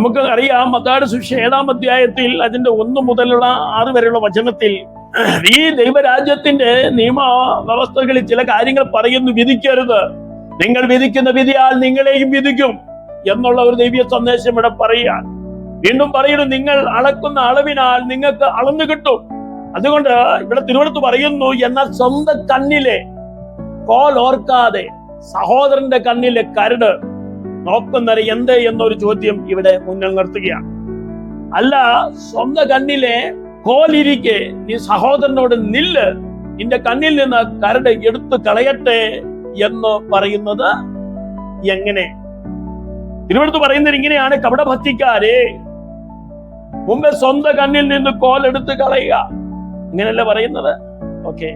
നമുക്ക് അറിയാം, മത്തായിയുടെ സുവിശേഷം 7-ാം അധ്യായത്തിൽ അതിന്റെ 1 മുതലുള്ള 6 വരെയുള്ള വചനത്തിൽ ഈ ദൈവരാജ്യത്തിന്റെ നിയമ വ്യവസ്ഥകളിൽ ചില കാര്യങ്ങൾ പറയുന്നു. വിധിക്കരുത്, നിങ്ങൾ വിധിക്കുന്ന വിധിയാൽ നിങ്ങളെയും വിധിക്കും എന്നുള്ള ഒരു ദൈവീയ സന്ദേശം ഇവിടെ പറയുക. വീണ്ടും പറയുന്നു, നിങ്ങൾ അളക്കുന്ന അളവിനാൽ നിങ്ങൾക്ക് അളന്നു കിട്ടും. അതുകൊണ്ട് ഇവിടെ തിരുവനന്തപുരത്ത് പറയുന്നു, എന്നാൽ സ്വന്തം കണ്ണിലെ കോൽ ഓർക്കാതെ സഹോദരന്റെ കണ്ണിലെ കരട് നോക്കുന്നത് എന്ത് എന്നൊരു ചോദ്യം ഇവിടെ മുന്നിൽ നിർത്തുകയാണ്. അല്ല, സ്വന്തം കണ്ണിലെ കോലിരിക്കെ നീ സഹോദരനോട് നില്ല്, നിന്റെ കണ്ണിൽ നിന്ന് കരട് എടുത്തു കളയട്ടെ എന്ന് പറയുന്നത് എങ്ങനെ? തിരുവനന്തപുരത്ത് പറയുന്നത് ഇങ്ങനെയാണ്, കപടഭക്തിക്കാരെ, മുമ്പേ സ്വന്തം കണ്ണിൽ നിന്ന് കോൽ എടുത്ത് കളയുക, ഇങ്ങനെയല്ല പറയുന്നത്. ഓക്കെ,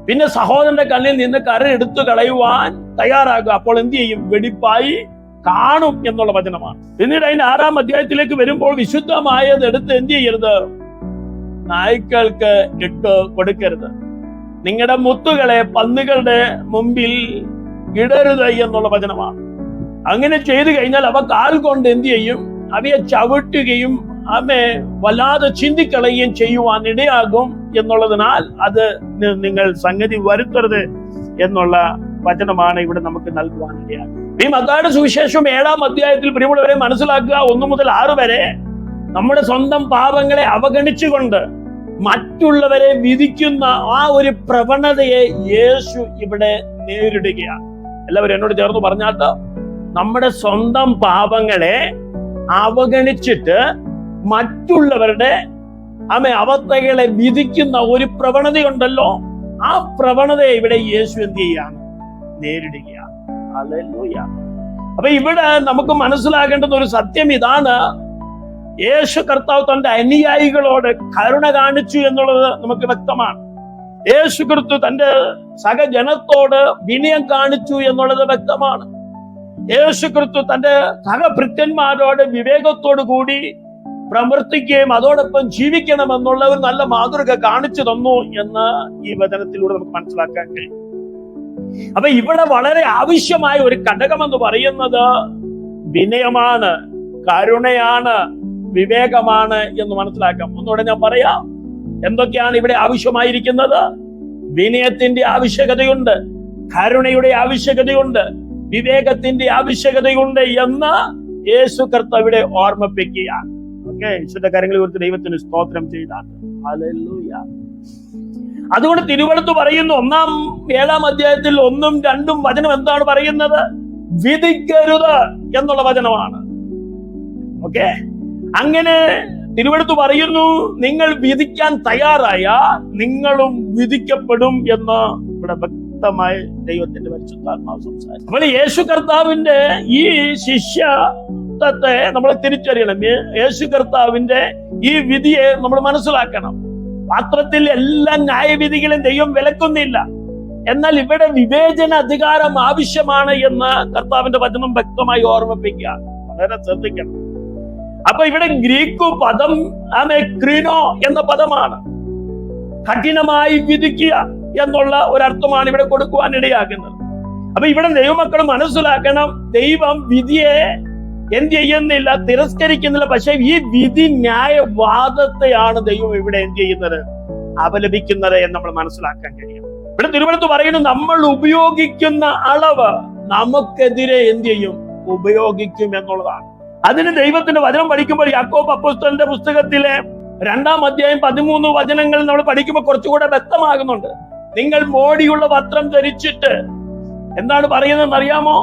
പിന്നെ സഹോദരന്റെ കണ്ണിൽ നിന്ന് കര എടുത്തു കളയുവാൻ തയ്യാറാകുക, അപ്പോൾ എന്ത് ചെയ്യും? വെടിപ്പായി കാണും എന്നുള്ള വചനമാണ്. പിന്നീട് അതിന്റെ 6-ാം അധ്യായത്തിലേക്ക് വരുമ്പോൾ, വിശുദ്ധമായത് എടുത്ത് എന്ത് ചെയ്യരുത്? നായ്ക്കൾക്ക് ഇട്ട് കൊടുക്കരുത്, നിങ്ങളുടെ മുത്തുകളെ പന്നികളുടെ മുമ്പിൽ ഇടരുത് എന്നുള്ള വചനമാണ്. അങ്ങനെ ചെയ്തു കഴിഞ്ഞാൽ അവ കാൽ കൊണ്ട് എന്ത് ചെയ്യും? അവയെ ചവിട്ടുകയും അവയെ വല്ലാതെ ചിന്തിക്കളയുകയും ചെയ്യുവാൻ ഇടയാകും എന്നുള്ളതിനാൽ അത് നിങ്ങൾ സംഗതി വരുത്തരുത് എന്നുള്ള വചനമാണ് ഇവിടെ നമുക്ക് നൽകുവാൻ ഇടയാകും. ഈ മത്തായിയുടെ സുവിശേഷം 7-ാം അധ്യായത്തിൽ പ്രിയമുള്ളവരെ മനസ്സിലാക്കുക, 1 മുതൽ 6 വരെ നമ്മുടെ സ്വന്തം പാപങ്ങളെ അവഗണിച്ചുകൊണ്ട് മറ്റുള്ളവരെ വിധിക്കുന്ന ആ ഒരു പ്രവണതയെ യേശു ഇവിടെ നേരിടുകയാണ്. എല്ലാവരും എന്നോട് ചേർന്ന് പറഞ്ഞാട്ട്, നമ്മുടെ സ്വന്തം പാപങ്ങളെ അവഗണിച്ചിട്ട് മറ്റുള്ളവരുടെ അവസ്ഥകളെ വിധിക്കുന്ന ഒരു പ്രവണതയുണ്ടല്ലോ, ആ പ്രവണതയെ ഇവിടെ യേശു എന്ത് ചെയ്യാണ്? നേരിടുകയാണ്. ഹല്ലേലൂയ. അപ്പൊ ഇവിടെ നമുക്ക് മനസ്സിലാക്കേണ്ടുന്ന ഒരു സത്യം ഇതാണ്, യേശു കർത്താവ് തന്റെ അനുയായികളോട് കരുണ കാണിച്ചു എന്നുള്ളത് നമുക്ക് വ്യക്തമാണ്. യേശു ക്രിസ്തു തന്റെ സഹജനത്തോട് വിനയം കാണിച്ചു എന്നുള്ളത് വ്യക്തമാണ്. യേശു ക്രിസ്തു തന്റെ സഹഭൃത്യന്മാരോട് വിവേകത്തോടു കൂടി പ്രവർത്തിക്കുകയും അതോടൊപ്പം ജീവിക്കണമെന്നുള്ള ഒരു നല്ല മാതൃക കാണിച്ചു തന്നു എന്ന് ഈ വചനത്തിലൂടെ നമുക്ക് മനസ്സിലാക്കാൻ കഴിയും. അപ്പൊ ഇവിടെ വളരെ ആവശ്യമായ ഒരു ഘടകം എന്ന് പറയുന്നത് വിനയമാണ്, കരുണയാണ്, വിവേകമാണ് എന്ന് മനസ്സിലാക്കാം. ഒന്നുകൂടെ ഞാൻ പറയാം, എന്തൊക്കെയാണ് ഇവിടെ ആവശ്യമായിരിക്കുന്നത്? വിനയത്തിന്റെ ആവശ്യകതയുണ്ട്, കരുണയുടെ ആവശ്യകതയുണ്ട്, വിവേകത്തിന്റെ ആവശ്യകതയുണ്ട് എന്ന് യേശു കർത്താവ് ഇവിടെ ഓർമ്മിപ്പിക്കുകയാണ്. ഓക്കെ, വിശുദ്ധ കാര്യങ്ങളെ കുറിച്ച് ദൈവത്തിന് സ്തോത്രം ചെയ്താണ്. ഹല്ലേലൂയ. അതുകൊണ്ട് തിരുവെടുത്ത് പറയുന്നു, 7-ാം അധ്യായത്തിൽ 1-ഉം 2-ഉം വചനം എന്താണ് പറയുന്നത്? വിധിക്കരുത് എന്നുള്ള വചനമാണ്. ഓക്കെ, അങ്ങനെ തിരുവെടുത്ത് പറയുന്നു, നിങ്ങൾ വിധിക്കാൻ തയ്യാറായ നിങ്ങളും വിധിക്കപ്പെടും എന്ന് ഇവിടെ വ്യക്തമായി ദൈവത്തിന്റെ പരിശുദ്ധാത്മാവ് സംസാരിച്ചു. അപ്പോൾ യേശു കർത്താവിന്റെ ഈ ശിഷ്യത്വത്തെ നമ്മൾ തിരിച്ചറിയണം. യേശു കർത്താവിന്റെ ഈ വിധിയെ നമ്മൾ മനസ്സിലാക്കണം. പാത്രത്തിൽ എല്ലാ ന്യായവിധികളും ദൈവം വിലക്കുന്നില്ല, എന്നാൽ ഇവിടെ വിവേചന അധികാരം ആവശ്യമാണ് എന്ന് കർത്താവിന്റെ വചനം വ്യക്തമായി ഓർമ്മിപ്പിക്കുക. വളരെ ശ്രദ്ധിക്കണം. അപ്പൊ ഇവിടെ ഗ്രീക്ക് പദം ക്രീനോ എന്ന പദമാണ്. കഠിനമായി വിധിക്കുക എന്നുള്ള ഒരർത്ഥമാണ് ഇവിടെ കൊടുക്കുവാൻ ഇടയാക്കുന്നത്. അപ്പൊ ഇവിടെ ദൈവമക്കൾ മനസ്സിലാക്കണം, ദൈവം വിധിയെ എന്ത് ചെയ്യുന്നില്ല, തിരസ്കരിക്കുന്നില്ല. പക്ഷെ ഈ വിധി ന്യായവാദത്തെയാണ് ദൈവം ഇവിടെ എന്ത് ചെയ്യുന്നത്? അപലപിക്കുന്നത് എന്ന് നമ്മൾ മനസ്സിലാക്കാൻ കഴിയും. ഇവിടെ തിരുവനന്തപുരത്ത് പറയുന്നു, നമ്മൾ ഉപയോഗിക്കുന്ന അളവ് നമുക്കെതിരെ എന്ത് ചെയ്യും? ഉപയോഗിക്കും എന്നുള്ളതാണ്. അതിന് ദൈവത്തിന്റെ വചനം പഠിക്കുമ്പോൾ യാക്കോബ് അപ്പോസ്തലന്റെ പുസ്തകത്തിലെ 2-ാം അധ്യായം 13 വചനങ്ങൾ നമ്മൾ പഠിക്കുമ്പോൾ കുറച്ചുകൂടെ വ്യക്തമാകുന്നുണ്ട്. നിങ്ങൾ മോടിയുള്ള വസ്ത്രം ധരിച്ചിട്ട് എന്താണ് പറയുന്നതെന്ന് അറിയാമോ?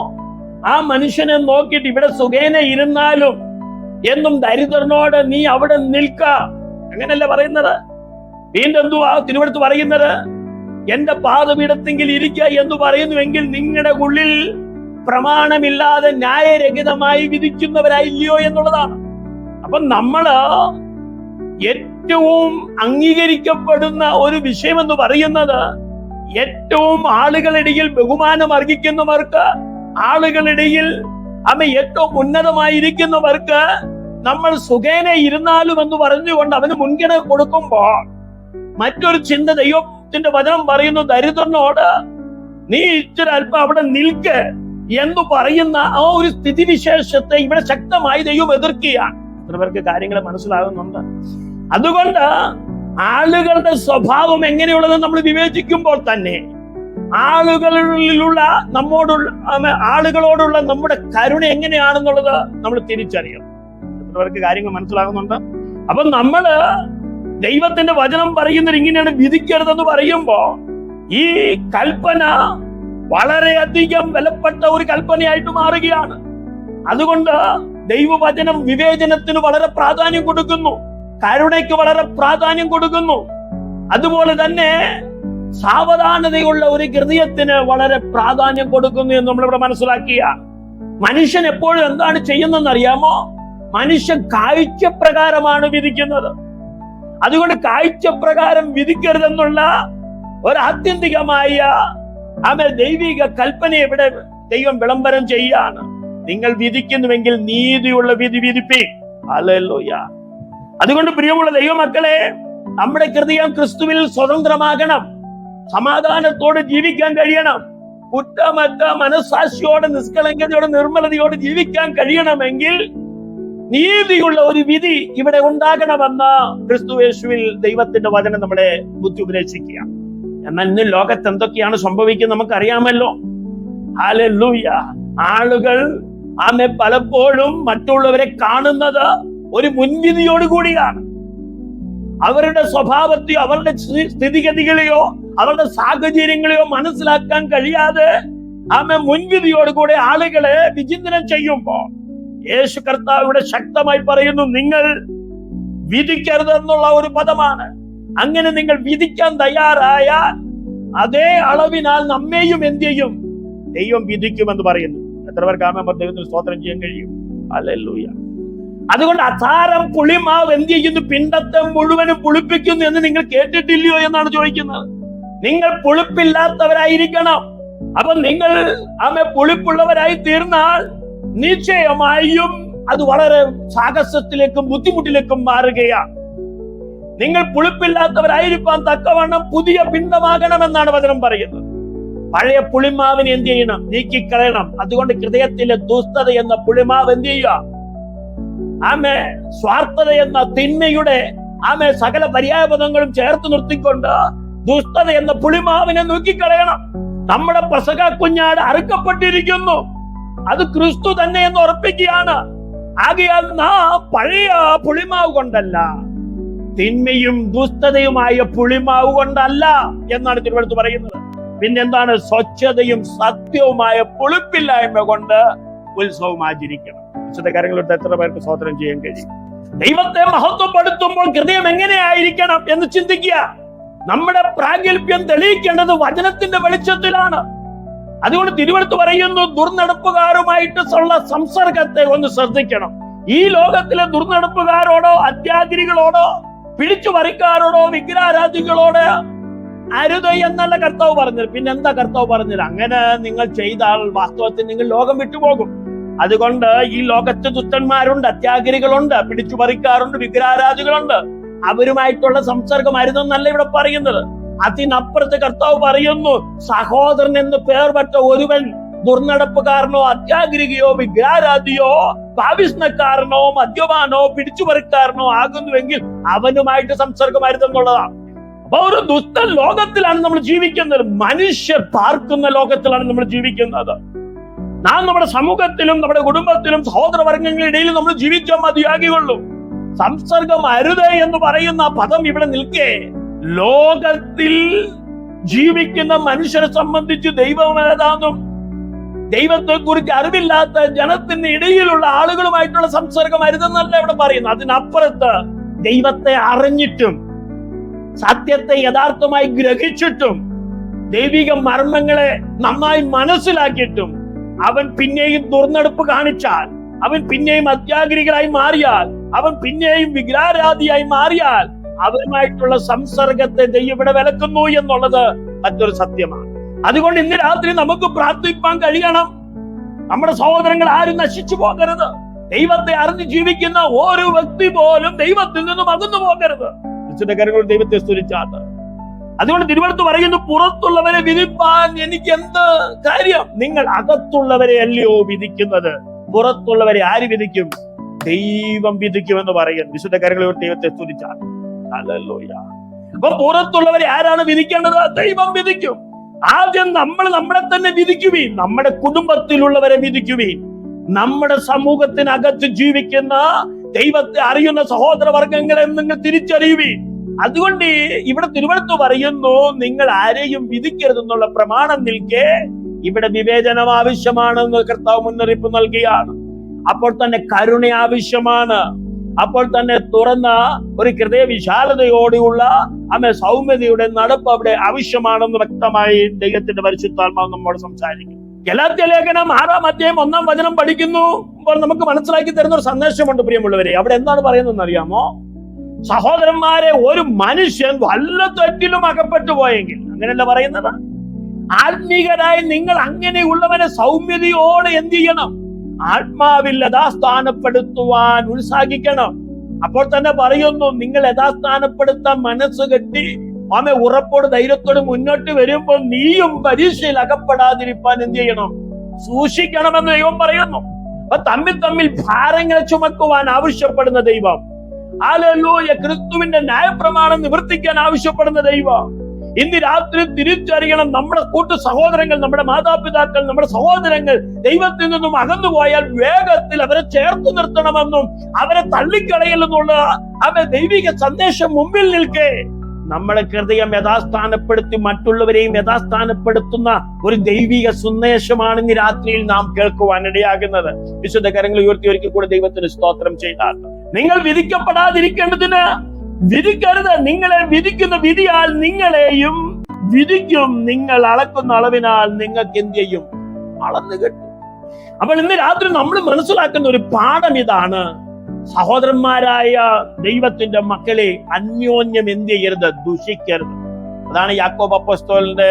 ആ മനുഷ്യനെ നോക്കിയിട്ട് ഇവിടെ സുഖേന ഇരുന്നാലും എന്നും ദരിദ്രനോട് നീ അവിടെ നിൽക്ക, അങ്ങനല്ല പറയുന്നത്. വീണ്ടും എന്തുവാ തിരുവെടുത്ത് പറയുന്നത്? എന്റെ പാദപീഠത്തെങ്കിൽ ഇരിക്കുക എന്ന് പറയുന്നുവെങ്കിൽ നിങ്ങളുടെ ഉള്ളിൽ പ്രമാണമില്ലാതെ ന്യായരഹിതമായി വിധിക്കുന്നവരായില്ലയോ എന്നുള്ളതാണ്. അപ്പൊ നമ്മള് ഏറ്റവും അംഗീകരിക്കപ്പെടുന്ന ഒരു വിഷയം എന്ന് പറയുന്നത്, ഏറ്റവും ആളുകളിടയിൽ ബഹുമാനം അർഹിക്കുന്നവർക്ക്, ആളുകളിടയിൽ ഏറ്റവും ഉന്നതമായിരിക്കുന്നവർക്ക് നമ്മൾ സുഖേന ഇരുന്നാലും എന്ന് പറഞ്ഞുകൊണ്ട് അവന് മുൻഗണന കൊടുക്കുമ്പോൾ, മറ്റൊരു ചിന്ത ദൈവത്തിന്റെ വചനം പറയുന്നു, ദരിദ്രനോട് നീ ഇച്ചിരി അല്പം അവിടെ നിൽക്ക് എന്ന് പറയുന്ന ആ ഒരു സ്ഥിതിവിശേഷത്തെ ഇവിടെ ശക്തമായി ദൈവം എതിർക്കുകയാണ്. എത്ര പേർക്ക് കാര്യങ്ങൾ മനസ്സിലാകുന്നുണ്ട്? അതുകൊണ്ട് ആളുകളുടെ സ്വഭാവം എങ്ങനെയുള്ളതെന്ന് നമ്മൾ വിവേചിക്കുമ്പോൾ തന്നെ ആളുകളിലുള്ള ആളുകളോടുള്ള നമ്മുടെ കരുണ എങ്ങനെയാണെന്നുള്ളത് നമ്മൾ തിരിച്ചറിയണം. എത്ര പേർക്ക് കാര്യങ്ങൾ മനസ്സിലാകുന്നുണ്ട്? അപ്പൊ നമ്മള് ദൈവത്തിന്റെ വചനം പറയുന്നത് ഇങ്ങനെയാണ്, വിധിക്കരുതെന്ന് പറയുമ്പോ ഈ കൽപ്പന വളരെയധികം വിലപ്പെട്ട ഒരു കൽപ്പനയായിട്ട് മാറുകയാണ്. അതുകൊണ്ട് ദൈവവചനം വിവേചനത്തിന് വളരെ പ്രാധാന്യം കൊടുക്കുന്നു, കരുണയ്ക്ക് വളരെ പ്രാധാന്യം കൊടുക്കുന്നു. അതുപോലെ തന്നെ സാവധാനതയുള്ള ഒരു ഹൃദയത്തിന് വളരെ പ്രാധാന്യം കൊടുക്കുന്നു എന്ന് നമ്മളിവിടെ മനസ്സിലാക്കിയാണ്. മനുഷ്യൻ എപ്പോഴും എന്താണ് ചെയ്യുന്നതെന്ന് അറിയാമോ? മനുഷ്യൻ കാഴ്ചപ്രകാരമാണ് വിധിക്കുന്നത്. അതുകൊണ്ട് കാഴ്ചപ്രകാരം വിധിക്കരുതെന്നുള്ള ഒരു ആത്യന്തികമായ ദൈവിക കൽപ്പനയെ ഇവിടെ ദൈവം വിളംബരം ചെയ്യാണ്. നിങ്ങൾ വിധിക്കുന്നുവെങ്കിൽ നീതിയുള്ള വിധി വിധിപ്പി. ഹല്ലേലൂയ. അതുകൊണ്ട് പ്രിയമുള്ള ദൈവമക്കളെ, നമ്മുടെ ഹൃദയം ക്രിസ്തുവിൽ സ്വതന്ത്രമാകണം, സമാധാനത്തോടെ ജീവിക്കാൻ കഴിയണം, കുറ്റമറ്റ മനസ്സാക്ഷിയോടെ നിഷ്കളങ്കതയോടെ നിർമ്മലതയോടെ ജീവിക്കാൻ കഴിയണമെങ്കിൽ നീതിയുള്ള ഒരു വിധി ഇവിടെ ഉണ്ടാകണമെന്ന് ക്രിസ്തുയേശുവിൽ ദൈവത്തിന്റെ വചനം നമ്മളെ ബുദ്ധി ഉപദേശിക്കുക. എന്നാൽ ഇന്ന് ലോകത്ത് എന്തൊക്കെയാണ് സംഭവിക്കുന്നത് നമുക്കറിയാമല്ലോ. ഹല്ലേലൂയ. ആളുകൾ പലപ്പോഴും മറ്റുള്ളവരെ കാണുന്നത് ഒരു മുൻവിധിയോട് കൂടിയാണ്. അവരുടെ സ്വഭാവത്തെയോ അവരുടെ സ്ഥിതിഗതികളെയോ അവരുടെ സാഹചര്യങ്ങളെയോ മനസ്സിലാക്കാൻ കഴിയാതെ മുൻവിധിയോടുകൂടെ ആളുകളെ വിചിന്തനം ചെയ്യുമ്പോ യേശു കർത്താവ് ഇവിടെ ശക്തമായി പറയുന്നു, നിങ്ങൾ വിധിക്കരുതെന്നുള്ള ഒരു പദമാണ്. അങ്ങനെ നിങ്ങൾ വിധിക്കാൻ തയ്യാറായാൽ അതേ അളവിനാൽ നമ്മെയും എന്ത് ചെയ്യും? ദൈവം വിധിക്കുമെന്ന് പറയുന്നു. എത്ര പേർക്ക് ദൈവത്തിന് സ്തോത്രം ചെയ്യാൻ കഴിയും? ഹല്ലേലൂയ. അതുകൊണ്ട് അസാരം പുളിമാവ് എന്ത് ചെയ്യുന്നു? പിണ്ടത്തെ മുഴുവനും പുളിപ്പിക്കുന്നു എന്ന് നിങ്ങൾ കേട്ടിട്ടില്ലയോ എന്നാണ് ചോദിക്കുന്നത്. നിങ്ങൾ പുളിപ്പില്ലാത്തവരായിരിക്കണം. അപ്പൊ നിങ്ങൾ പുളിപ്പുള്ളവരായി തീർന്നാൽ നിശ്ചയമായും അത് വളരെ സാഹസത്തിലേക്കും ബുദ്ധിമുട്ടിലേക്കും മാറുകയാണ്. നിങ്ങൾ പുളിപ്പില്ലാത്തവരായിരിക്കാൻ തക്കവണ്ണം പുതിയ പിണ്ടമാകണമെന്നാണ് വചനം പറയുന്നത്. പഴയ പുളിമാവിനെ എന്ത് ചെയ്യണം? നീക്കിക്കളയണം. അതുകൊണ്ട് ഹൃദയത്തിലെ ദുഷ്ടത എന്ന പുളിമാവ് എന്ത് ചെയ്യുക? സ്വാർത്ഥത എന്ന തിന്മയുടെ സകല പര്യായപദങ്ങളും ചേർത്ത് നിർത്തിക്കൊണ്ട് ദുഷ്ടത എന്ന പുളിമാവിനെ നീക്കിക്കളയണം. നമ്മുടെ പെസഹ കുഞ്ഞാട് അറുക്കപ്പെട്ടിരിക്കുന്നു, അത് ക്രിസ്തു തന്നെ എന്ന് ഉറപ്പിക്കുകയാണ്. ആകയാൽ നാം പഴയ പുളിമാവ് കൊണ്ടല്ല, തിന്മയും ദുഷ്ടതയുമായ പുളിമാവ് കൊണ്ടല്ല എന്നാണ് തിരുവെടുത്ത് പറയുന്നത്. പിന്നെന്താണ്? സ്വച്ഛതയും സത്യവുമായ പുളിപ്പില്ലായ്മ കൊണ്ട് ഉത്സവം ആചരിക്കണം. വിശുദ്ധ കാര്യങ്ങളെടുത്ത് എത്ര പേർക്ക് സ്തോത്രം ചെയ്യാൻ കഴിയും? ദൈവത്തെ മഹത്വപ്പെടുത്തുമ്പോൾ ഹൃദയം എങ്ങനെയായിരിക്കണം എന്ന് ചിന്തിക്കുക. നമ്മുടെ പ്രാഗൽഭ്യം തെളിയിക്കേണ്ടത് വചനത്തിന്റെ വെളിച്ചത്തിലാണ്. അതുകൊണ്ട് തിരുവെടുത്ത് പറയുന്നു, ദുർനടപ്പുകാരുമായിട്ടുള്ള സംസർഗത്തെ ഒന്ന് ശ്രദ്ധിക്കണം. ഈ ലോകത്തിലെ ദുർനടപ്പുകാരോടോ അത്യാഗ്രഹികളോടോ പിടിച്ചു പറിക്കാരോടോ വിഗ്രഹാരാധികളോട് അരുത് എന്നല്ല കർത്താവ് പറഞ്ഞത്. പിന്നെന്താ കർത്താവ് പറഞ്ഞത്? അങ്ങനെ നിങ്ങൾ ചെയ്താൽ വാസ്തവത്തിൽ നിങ്ങൾ ലോകം വിട്ടുപോകും. അതുകൊണ്ട് ഈ ലോകത്ത് ദുഷ്ടന്മാരുണ്ട്, അത്യാഗ്രഹികളുണ്ട്, പിടിച്ചു പറിക്കാറുണ്ട്, വിഗ്രഹാരാധികളുണ്ട്. അവരുമായിട്ടുള്ള സംസർഗം അരുതെന്നല്ല ഇവിടെ പറയുന്നത്. അതിനപ്പുറത്ത് കർത്താവ് പറയുന്നു, സഹോദരൻ എന്ന് പേർപെട്ട ഒരുവൻ ദുർനടപ്പുകാരനോ അത്യാഗ്രഹിയോ വിഗ്രഹാരാധിയോ പാവിഷ്ണക്കാരനോ മദ്യപാനോ പിടിച്ചുപറിക്കാരനോ ആകുന്നുവെങ്കിൽ അവനുമായിട്ട് സംസർഗം അരുതെന്നുള്ളതാണ്. അപ്പൊ ഒരു ദുഷ്ട ലോകത്തിലാണ് നമ്മൾ ജീവിക്കുന്നത്. മനുഷ്യർ പാർക്കുന്ന ലോകത്തിലാണ് നമ്മൾ ജീവിക്കുന്നത്. നാം നമ്മുടെ സമൂഹത്തിലും നമ്മുടെ കുടുംബത്തിലും സഹോദരവർഗങ്ങളുടെ ഇടയിലും നമ്മൾ ജീവിച്ചാൽ മതിയാകുള്ളൂ. സംസർഗം അരുത് എന്ന് പറയുന്ന പദം ഇവിടെ നിൽക്കേ, ലോകത്തിൽ ജീവിക്കുന്ന മനുഷ്യരെ സംബന്ധിച്ച് ദൈവമേതാന്നും ദൈവത്തെ കുറിച്ച് അറിവില്ലാത്ത ജനത്തിന് ഇടയിലുള്ള ആളുകളുമായിട്ടുള്ള സംസർഗം അരുതെന്നല്ല ഇവിടെ പറയുന്നത്. അതിനപ്പുറത്ത് ദൈവത്തെ അറിഞ്ഞിട്ടും സത്യത്തെ യഥാർത്ഥമായി ഗ്രഹിച്ചിട്ടും ദൈവിക മർമ്മങ്ങളെ നന്നായി മനസ്സിലാക്കിയിട്ടും അവൻ പിന്നെയും ദുർനടപ്പ് കാണിച്ചാൽ, അവൻ പിന്നെയും അത്യാഗ്രഹികളായി മാറിയാൽ, അവൻ പിന്നെയും വിഗ്രഹാരാധിയായി മാറിയാൽ അവരുമായിട്ടുള്ള സംസർഗത്തെ ദൈവം ഇവിടെ വിലക്കുന്നു എന്നുള്ളത് മറ്റൊരു സത്യമാണ്. അതുകൊണ്ട് ഇന്ന് രാത്രി നമുക്ക് പ്രാർത്ഥിക്കാൻ കഴിയണം, നമ്മുടെ സഹോദരങ്ങൾ ആരും നശിച്ചു പോകരുത്. ദൈവത്തെ അറിഞ്ഞ് ജീവിക്കുന്ന ഓരോ വ്യക്തി പോലും ദൈവത്തിൽ നിന്നും അകന്നു പോകരുത്. കരങ്ങൾ ദൈവത്തെ സ്തുതിച്ചാണ്. അതുകൊണ്ട് തിരുവെടുത്ത് പറയുന്നു, പുറത്തുള്ളവരെ വിധിപ്പാൻ എനിക്ക് എന്ത് കാര്യം? നിങ്ങൾ അകത്തുള്ളവരെ അല്ലയോ വിധിക്കുന്നത്? പുറത്തുള്ളവരെ ആര് വിധിക്കും? ദൈവം വിധിക്കുമെന്ന് പറയുന്നു. വിശുദ്ധ കരങ്ങളിൽ ദൈവത്തെ സ്തുതിച്ചാൽ. ഹല്ലേലൂയ. അപ്പൊ പുറത്തുള്ളവരെ ആരാണ് വിധിക്കേണ്ടത്? ദൈവം വിധിക്കും. ആദ്യം നമ്മൾ നമ്മളെ തന്നെ വിധിക്കുവീൻ. നമ്മുടെ കുടുംബത്തിലുള്ളവരെ വിധിക്കുവീൻ. നമ്മുടെ സമൂഹത്തിനകത്ത് ജീവിക്കുന്ന ദൈവത്തെ അറിയുന്ന സഹോദരവർഗങ്ങളെ നിങ്ങൾ തിരിച്ചറിയുവീൻ. അതുകൊണ്ട് ഇവിടെ തിരുവെഴുത്ത് പറയുന്നു, നിങ്ങൾ ആരെയും വിധിക്കരുതെന്നുള്ള പ്രമാണം നിൽക്കെ ഇവിടെ വിവേചനം ആവശ്യമാണെന്ന് കർത്താവ് മുന്നറിയിപ്പ് നൽകിയാണ്. അപ്പോൾ തന്നെ കരുണ ആവശ്യമാണ്. അപ്പോൾ തന്നെ തുറന്ന ഒരു ഹൃദയ വിശാലതയോടെയുള്ള സൗമ്യതയുടെ നടപ്പ് അവിടെ ആവശ്യമാണെന്ന് വ്യക്തമായി ദൈവത്തിന്റെ പരിശുദ്ധാത്മാവ് നമ്മോട് സംസാരിക്കും. ഗലാത്യ ലേഖനം 6-ാം അധ്യായം 1-ാം വചനം പഠിക്കുമ്പോൾ നമുക്ക് മനസ്സിലാക്കി തരുന്ന ഒരു സന്ദേശമുണ്ട് പ്രിയമുള്ളവരെ. അവിടെ എന്താണ് പറയുന്നതെന്ന് അറിയാമോ? സഹോദരന്മാരെ, ഒരു മനുഷ്യൻ വല്ല തെറ്റിലും അകപ്പെട്ടു പോയെങ്കിൽ, അങ്ങനെയല്ല പറയുന്നത്, ആത്മീകരായി നിങ്ങൾ അങ്ങനെയുള്ളവനെ സൗമ്യതയോടെ എന്ത് ചെയ്യണം? ആത്മാവിൽ യഥാസ്ഥാനപ്പെടുത്തുവാൻ ഉത്സാഹിക്കണം. അപ്പോൾ തന്നെ പറയുന്നു, നിങ്ങൾ യഥാസ്ഥാനപ്പെടുത്താൻ മനസ്സ് കെട്ടി ഉറപ്പോട് ധൈര്യത്തോട് മുന്നോട്ട് വരുമ്പോൾ നീയും പരീക്ഷയിൽ അകപ്പെടാതിരിക്കാൻ എന്ത് ചെയ്യണം? സൂക്ഷിക്കണമെന്ന് ദൈവം പറയുന്നു. അപ്പൊ തമ്മിൽ ഭാരങ്ങളെ ചുമക്കുവാൻ ആവശ്യപ്പെടുന്ന ദൈവം, ഹല്ലേലൂയ, ക്രിസ്തുവിന്റെ ന്യായപ്രമാണം നിവർത്തിക്കാൻ ആവശ്യപ്പെടുന്ന ദൈവം ഇന്ന് രാത്രി തിരിച്ചറിയണം. നമ്മുടെ കൂട്ടു സഹോദരങ്ങൾ, നമ്മുടെ മാതാപിതാക്കൾ, നമ്മുടെ സഹോദരങ്ങൾ ദൈവത്തിൽ നിന്നും അകന്നുപോയാൽ വേഗത്തിൽ അവരെ ചേർത്ത് നിർത്തണമെന്നും അവരെ തള്ളിക്കളയലെന്നുള്ള ദൈവിക സന്ദേശം മുമ്പിൽ നിൽക്കെ നമ്മളെ ഹൃദയം യഥാസ്ഥാനപ്പെടുത്തി മറ്റുള്ളവരെയും യഥാസ്ഥാനപ്പെടുത്തുന്ന ഒരു ദൈവിക സന്ദേശമാണ് ഇന്ന് രാത്രിയിൽ നാം കേൾക്കുവാൻ ഇടയാകുന്നത്. വിശുദ്ധ കരങ്ങൾ ഉയർത്തി ഒരിക്കൽ കൂടെ ദൈവത്തിന് സ്തോത്രം ചെയ്താൽ, നിങ്ങൾ വിധിക്കപ്പെടാതിരിക്കേണ്ടതിന് വിധിക്കരുത്. നിങ്ങളെ വിധിക്കുന്ന വിധിയാൽ നിങ്ങളെയും വിധിക്കും. നിങ്ങൾ അളക്കുന്ന അളവിനാൽ നിങ്ങൾക്ക് എന്ത് ചെയ്യും? അളന്നു കിട്ടും. അപ്പോൾ ഇന്ന് രാത്രി നമ്മൾ മനസ്സിലാക്കുന്ന ഒരു പാഠം ഇതാണ്. സഹോദരന്മാരായ ദൈവത്തിന്റെ മക്കളെ അന്യോന്യം എന്ത് ചെയ്യരുത്? ദുഷിക്കരുത്. അതാണ് യാക്കോബ് അപ്പോസ്തലന്റെ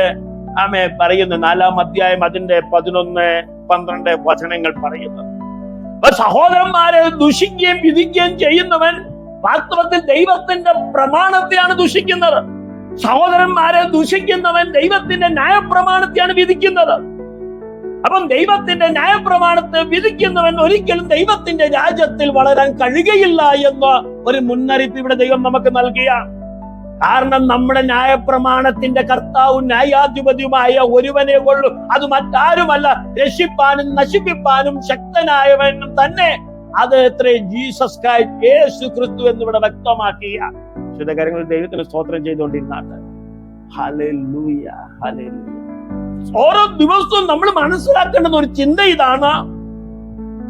പറയുന്നത് 4-ാം അധ്യായം അതിന്റെ 11-12 വചനങ്ങൾ പറയുന്നത്. അപ്പൊ സഹോദരന്മാരെ ദുഷിക്കുകയും വിധിക്കുകയും ചെയ്യുന്നവൻ വാസ്തവത്തിൽ ദൈവത്തിന്റെ പ്രമാണത്തെയാണ് ദുഷിക്കുന്നത്. സഹോദരന്മാരെ ദുഷിക്കുന്നവൻ ദൈവത്തിന്റെ ന്യായപ്രമാണത്തെയാണ് വിധിക്കുന്നത്. അപ്പം ദൈവത്തിന്റെ ന്യായപ്രമാണത്തെ വിധിക്കുന്നവൻ ഒരിക്കലും ദൈവത്തിന്റെ രാജ്യത്തിൽ വളരാൻ കഴിയുകയില്ല എന്ന ഒരു മുന്നറിയിപ്പ് ഇവിടെ ദൈവം നമുക്ക് നൽകിയാണ്. കാരണം നമ്മുടെ ന്യായപ്രമാണത്തിന്റെ കർത്താവും ന്യായാധിപതിയുമായ ഒരുവനെ ഉള്ളൂ. അത് മറ്റാരുമല്ല. രക്ഷിപ്പാനും നശിപ്പിപ്പാനും ശക്തനായവനും തന്നെ. അത് എത്ര ജീസസ് ക്രൈസ്റ്റ്, യേശു ക്രിസ്തു എന്നിവിടെ വ്യക്തമാക്കിയ ചില കാര്യങ്ങൾ ദൈവത്തിന് സ്തോത്രം ചെയ്തുകൊണ്ടിരുന്നാണ്. Hallelujah, hallelujah. ഓരോ ദിവസവും നമ്മൾ മനസ്സിലാക്കേണ്ടുന്ന ഒരു ചിന്ത ഇതാണ്.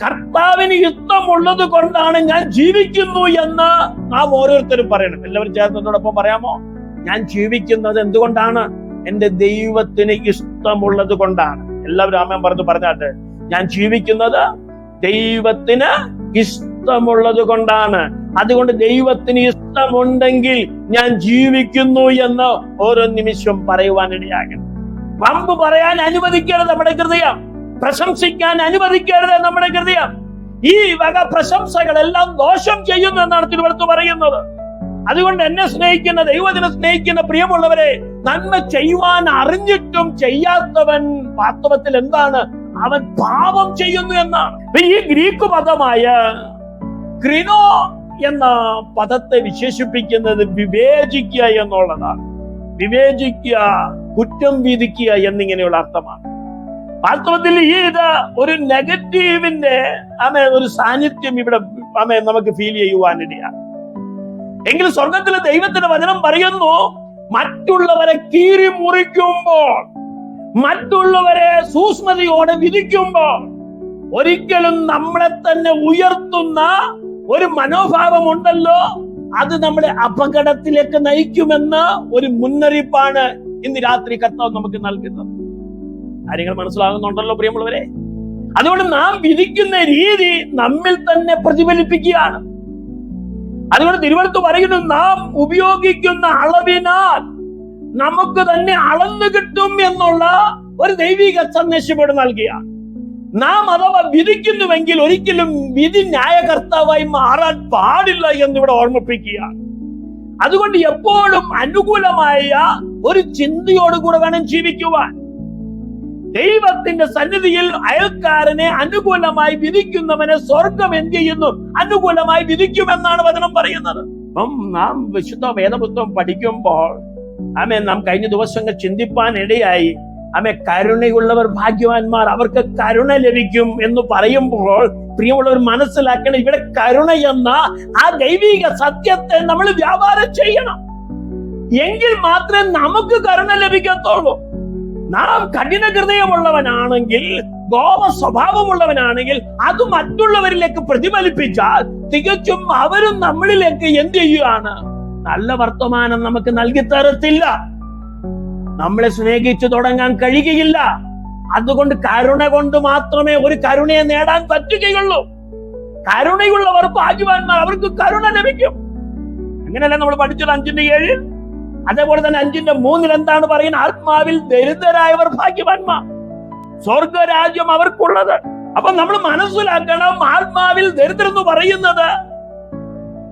കർത്താവിന് ഇഷ്ടമുള്ളത് കൊണ്ടാണ് ഞാൻ ജീവിക്കുന്നു എന്ന് നാം ഓരോരുത്തരും പറയണം. എല്ലാവരും ചേർന്നതോടൊപ്പം പറയാമോ? ഞാൻ ജീവിക്കുന്നത് എന്തുകൊണ്ടാണ്? എന്റെ ദൈവത്തിന് ഇഷ്ടമുള്ളത് കൊണ്ടാണ്. എല്ലാവരും ആമേൻ പറഞ്ഞു പറഞ്ഞാട്ടെ. ഞാൻ ജീവിക്കുന്നത് ദൈവത്തിന് ഇഷ്ടമുള്ളത് കൊണ്ടാണ്. അതുകൊണ്ട് ദൈവത്തിന് ഇഷ്ടമുണ്ടെങ്കിൽ ഞാൻ ജീവിക്കുന്നു എന്ന് ഓരോ നിമിഷം പറയുവാനിടയാകണം. വമ്പ് പറയാൻ അനുവദിക്കരുത് നമ്മുടെ ഹൃദയം. പ്രശംസിക്കാൻ അനുവദിക്കരുത് നമ്മുടെ ഹൃദയം. ഈ വക പ്രശംസകളെല്ലാം ദോഷം ചെയ്യുന്നു എന്നാണ് തിരുവെഴുത്ത് പറയുന്നത്. അതുകൊണ്ട് എന്നെ സ്നേഹിക്കുന്ന, ദൈവത്തിനെ സ്നേഹിക്കുന്ന പ്രിയമുള്ളവരെ, നന്മ ചെയ്യുവാൻ അറിഞ്ഞിട്ടും ചെയ്യാത്തവൻ വാസ്തവത്തിൽ എന്താണ്? അവൻ പാപം ചെയ്യുന്നു എന്നാണ്. ഈ ഗ്രീക്ക് പദമായ ക്രിനോ എന്ന പദത്തെ വിശേഷിപ്പിക്കുന്നത് വിവേചിക്കുക എന്നുള്ളതാണ്. വിവേചിക്കുക, കുറ്റം വിധിക്കുക എന്നിങ്ങനെയുള്ള അർത്ഥമാണ്. വാസ്തവത്തിൽ ഇത് ഒരു നെഗറ്റീവിന്റെ ഒരു സാന്നിധ്യം ഇവിടെ നമുക്ക് ഫീൽ ചെയ്യുവാനിടയാണ്. എങ്കിലും സ്വർഗത്തിലെ ദൈവത്തിന്റെ വചനം പറയുന്നു, മറ്റുള്ളവരെ കീറി മുറിക്കുമ്പോൾ, മറ്റുള്ളവരെ സൂക്ഷ്മതയോടെ വിധിക്കുമ്പോൾ ഒരിക്കലും നമ്മളെ തന്നെ ഉയർത്തുന്ന ഒരു മനോഭാവം ഉണ്ടല്ലോ, അത് നമ്മളെ അപകടത്തിലേക്ക് നയിക്കുമെന്ന് ഒരു മുന്നറിയിപ്പാണ് ഇന്ന് രാത്രി കർത്താവ് നമുക്ക് നൽകുന്നത്. കാര്യങ്ങൾ മനസ്സിലാകുന്നുണ്ടല്ലോ പ്രിയമുള്ളവരെ? അതുകൊണ്ട് നാം വിധിക്കുന്ന രീതി നമ്മിൽ തന്നെ പ്രതിഫലിപ്പിക്കുകയാണ്. അതുകൊണ്ട് തിരുവെഴുത്ത് പറയുന്നു, നാം ഉപയോഗിക്കുന്ന അളവിനാൽ നമുക്ക് തന്നെ അളന്നു കിട്ടും എന്നുള്ള ഒരു ദൈവിക സന്ദേശം ഇവിടെ നൽകിയാണ്. നാം അഥവാ വിധിക്കുന്നുവെങ്കിൽ ഒരിക്കലും വിധി ന്യായകർത്താവായി മാറാൻ പാടില്ല എന്നിവിടെ ഓർമ്മിപ്പിക്കുകയാണ്. അതുകൊണ്ട് എപ്പോഴും അനുകൂലമായ ഒരു ചിന്തയോടുകൂടെ വേണം ജീവിക്കുവാൻ. ദൈവത്തിന്റെ സന്നിധിയിൽ അയൽക്കാരനെ അനുകൂലമായി വിധിക്കുന്നവനെ സ്വർഗം എന്ത് ചെയ്യുന്നു? അനുകൂലമായി വിധിക്കുമെന്നാണ് വചനം പറയുന്നത്. അപ്പം നാം വിശുദ്ധ വേദപുസ്തകം പഠിക്കുമ്പോൾ നാം കഴിഞ്ഞ ദിവസങ്ങൾ ചിന്തിപ്പാൻ ഇടയായി. കരുണയുള്ളവർ ഭാഗ്യവാന്മാർ, അവർക്ക് കരുണ ലഭിക്കും എന്ന് പറയുമ്പോൾ പ്രിയമുള്ളവർ മനസ്സിലാക്കണം, ഇവിടെ കരുണ എന്ന ആ ദൈവിക സത്യത്തെ നമ്മൾ വ്യാപാരം ചെയ്യണം. എങ്കിൽ മാത്രമേ നമുക്ക് കരുണ ലഭിക്കത്തുള്ളൂ. നാം കഠിന ഹൃദയമുള്ളവനാണെങ്കിൽ, കോപ സ്വഭാവമുള്ളവനാണെങ്കിൽ അത് മറ്റുള്ളവരിലേക്ക് പ്രതിഫലിപ്പിച്ചാൽ തികച്ചും അവരും നമ്മളിലേക്ക് എന്ത് ചെയ്യുകയാണ്? നല്ല വർത്തമാനം നമുക്ക് നൽകി തരത്തില്ല. നമ്മളെ സ്നേഹിച്ചു തുടങ്ങാൻ കഴിയുകയില്ല. അതുകൊണ്ട് കരുണ കൊണ്ട് മാത്രമേ ഒരു കരുണയെ നേടാൻ പറ്റുകയുള്ളൂ. കരുണയുള്ളവർ ഭാഗ്യവാന്മാർ, അവർക്ക് കരുണ ലഭിക്കും. അങ്ങനെയല്ലേ നമ്മൾ പഠിച്ചത് 5:7. അതേപോലെ തന്നെ 5:3 എന്താണ് പറയുന്നത്? ആത്മാവിൽ ദരിദ്രരായവർ ഭാഗ്യവാന്മാർ, സ്വർഗരാജ്യം അവർക്കുള്ളത്. അപ്പൊ നമ്മൾ മനസ്സിലാക്കണം, ആത്മാവിൽ ദരിദ്രം എന്ന് പറയുന്നത്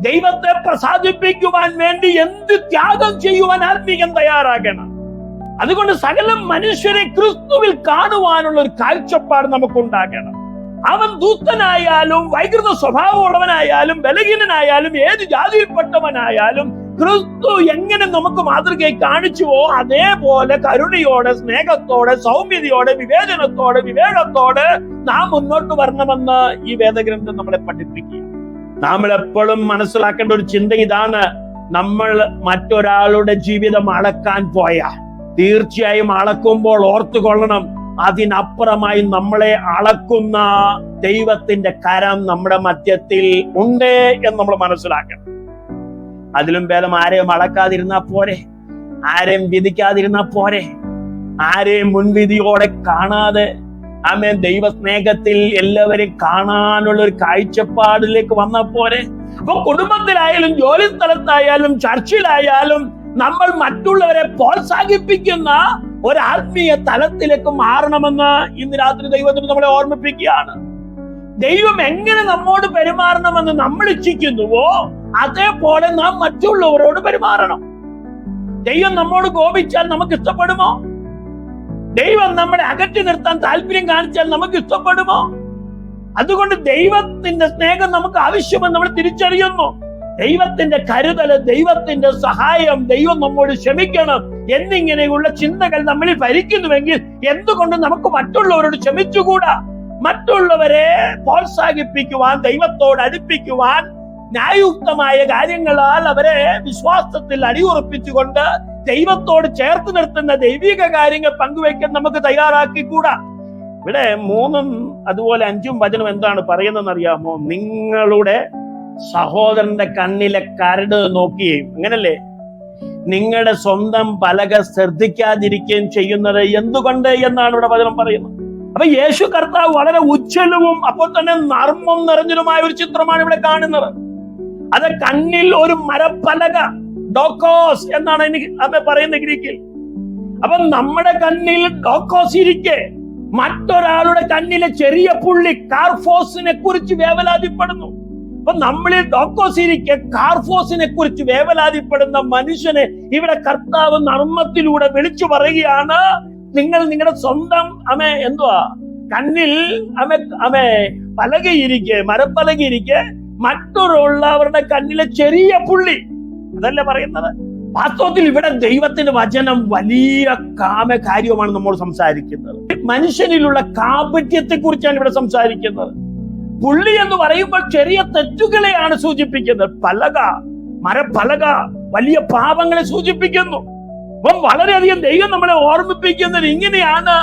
ദൈവത്തെ പ്രസാദിപ്പിക്കുവാൻ വേണ്ടി എന്ത് ത്യാഗം ചെയ്യുവാൻ ആത്മീകം തയ്യാറാകണം. അതുകൊണ്ട് സകല മനുഷ്യരെ ക്രിസ്തുവിൽ കാണുവാനുള്ള ഒരു കാഴ്ചപ്പാട് നമുക്കുണ്ടാകണം. അവൻ ദൂതനായാലും വൈകൃത സ്വഭാവമുള്ളവനായാലും ബലഹീനനായാലും ഏത് ജാതിയിൽപ്പെട്ടവനായാലും ക്രിസ്തു എങ്ങനെ നമുക്ക് മാതൃകയെ കാണിച്ചുവോ അതേപോലെ കരുണയോടെ, സ്നേഹത്തോടെ, സൗമ്യതയോടെ, വിവേചനത്തോടെ, വിവേകത്തോടെ നാം മുന്നോട്ട് വരണമെന്ന് ഈ വേദഗ്രന്ഥം നമ്മളെ പഠിപ്പിക്കുക. നമ്മൾ എപ്പോഴും മനസ്സിലാക്കേണ്ട ഒരു ചിന്ത ഇതാണ്: നമ്മൾ മറ്റൊരാളുടെ ജീവിതം അളക്കാൻ പോയാൽ തീർച്ചയായും അളക്കുമ്പോൾ ഓർത്തുകൊള്ളണം, അതിനപ്പുറമായി നമ്മളെ അളക്കുന്ന ദൈവത്തിന്റെ കരം നമ്മുടെ മധ്യത്തിൽ ഉണ്ട് എന്ന് നമ്മൾ മനസ്സിലാക്കണം. അതിലും ഭേദം ആരെയും അളക്കാതിരുന്നാ പോരെ, ആരെയും വിധിക്കാതിരുന്നാ പോരെ, ആരെയും മുൻവിധിയോടെ കാണാതെ ദൈവസ്നേഹത്തിൽ എല്ലാവരെയും കാണാനുള്ള ഒരു കാഴ്ചപ്പാടിലേക്ക് വന്നാ പോരെ. അപ്പൊ കുടുംബത്തിലായാലും ജോലി സ്ഥലത്തായാലും ചർച്ചിലായാലും നമ്മൾ മറ്റുള്ളവരെ പ്രോത്സാഹിപ്പിക്കുന്ന ഒരു ആത്മീയ തലത്തിലേക്ക് മാറണമെന്ന് ഇന്ന് രാത്രി ദൈവത്തിന് നമ്മളെ ഓർമ്മിപ്പിക്കുകയാണ്. ദൈവം എങ്ങനെ നമ്മോട് പെരുമാറണമെന്ന് നമ്മൾ ഇച്ഛിക്കുന്നുവോ അതേപോലെ നാം മറ്റുള്ളവരോട് പെരുമാറണം. ദൈവം നമ്മോട് കോപിച്ചാൽ നമുക്ക് ഇഷ്ടപ്പെടുമോ? ദൈവം നമ്മളെ അകറ്റി നിർത്താൻ താല്പര്യം കാണിച്ചാൽ നമുക്ക് ഇഷ്ടപ്പെടുമോ? അതുകൊണ്ട് ദൈവത്തിന്റെ സ്നേഹം നമുക്ക് ആവശ്യമെന്ന് നമ്മൾ തിരിച്ചറിയുന്നു. ദൈവത്തിന്റെ കരുതല്, ദൈവത്തിന്റെ സഹായം, ദൈവം നമ്മോട് ക്ഷമിക്കണം എന്നിങ്ങനെയുള്ള ചിന്തകൾ നമ്മളിൽ ഭരിക്കുന്നുവെങ്കിൽ എന്തുകൊണ്ട് നമുക്ക് മറ്റുള്ളവരോട് ക്ഷമിച്ചുകൂടാ? മറ്റുള്ളവരെ പ്രോത്സാഹിപ്പിക്കുവാൻ, ദൈവത്തോട് അടുപ്പിക്കുവാൻ, ന്യായയുക്തമായ കാര്യങ്ങളാൽ അവരെ വിശ്വാസത്തിൽ അടിയുറപ്പിച്ചുകൊണ്ട് ദൈവത്തോട് ചേർത്ത് നിർത്തുന്ന ദൈവിക കാര്യങ്ങൾ പങ്കുവയ്ക്കാൻ നമുക്ക് തയ്യാറാക്കിക്കൂടാ. ഇവിടെ 3 അതുപോലെ 5 വചനം എന്താണ് പറയുന്നതെന്ന് അറിയാമോ? നിങ്ങളുടെ സഹോദരന്റെ കണ്ണിലെ കരട് നോക്കുകയും, അങ്ങനല്ലേ, നിങ്ങളുടെ സ്വന്തം പലക ശ്രദ്ധിക്കാതിരിക്കുകയും ചെയ്യുന്നത് എന്തുകൊണ്ട് എന്നാണ് ഇവിടെ വചനം പറയുന്നത്. അപ്പൊ യേശു കർത്താവ് വളരെ ഉജ്ജ്വലവും അപ്പോൾ തന്നെ നർമ്മം നിറഞ്ഞതുമായ ഒരു ചിത്രമാണ് ഇവിടെ കാണുന്നത്. അത് കണ്ണിൽ ഒരു മരപ്പലക, ഡോക്കോസ് എന്നാണ് എനിക്ക് പറയുന്ന ഗ്രീക്കിൽ. അപ്പൊ നമ്മുടെ കണ്ണിൽ ഡോക്കോസ് ഇരിക്കെ മറ്റൊരാളുടെ കണ്ണിലെ ചെറിയ പുള്ളി കാർഫോസിനെ കുറിച്ച് വേവലാതിപ്പെടുന്നു. അപ്പൊ നമ്മളിൽ ഡോക്കോസ് ഇരിക്കെ കാർഫോസിനെ കുറിച്ച് വേവലാതിപ്പെടുന്ന മനുഷ്യനെ ഇവിടെ കർത്താവ് നർമ്മത്തിലൂടെ വിളിച്ചു പറയുകയാണ്, നിങ്ങൾ നിങ്ങളുടെ സ്വന്തം കണ്ണിൽ പലകയിരിക്കെ, മരപ്പലകയിരിക്കെ മറ്റൊരുള്ളവരുടെ കണ്ണിലെ ചെറിയ പുള്ളി, അതല്ലേ പറയുന്നത്. വാസ്തവത്തിൽ ഇവിടെ ദൈവത്തിന്റെ വചനം വലിയ കാര്യമാണ് നമ്മോട് സംസാരിക്കുന്നത്. മനുഷ്യനിലുള്ള കാപട്യത്തെ കുറിച്ചാണ് ഇവിടെ സംസാരിക്കുന്നത്. പുള്ളി എന്ന് പറയുമ്പോൾ ചെറിയ തെറ്റുകളെയാണ് സൂചിപ്പിക്കുന്നത്. പലക, മരപ്പലക വലിയ പാപങ്ങളെ സൂചിപ്പിക്കുന്നു. അപ്പം വളരെയധികം ദൈവം നമ്മളെ ഓർമ്മിപ്പിക്കുന്നത് ഇങ്ങനെയാണ്: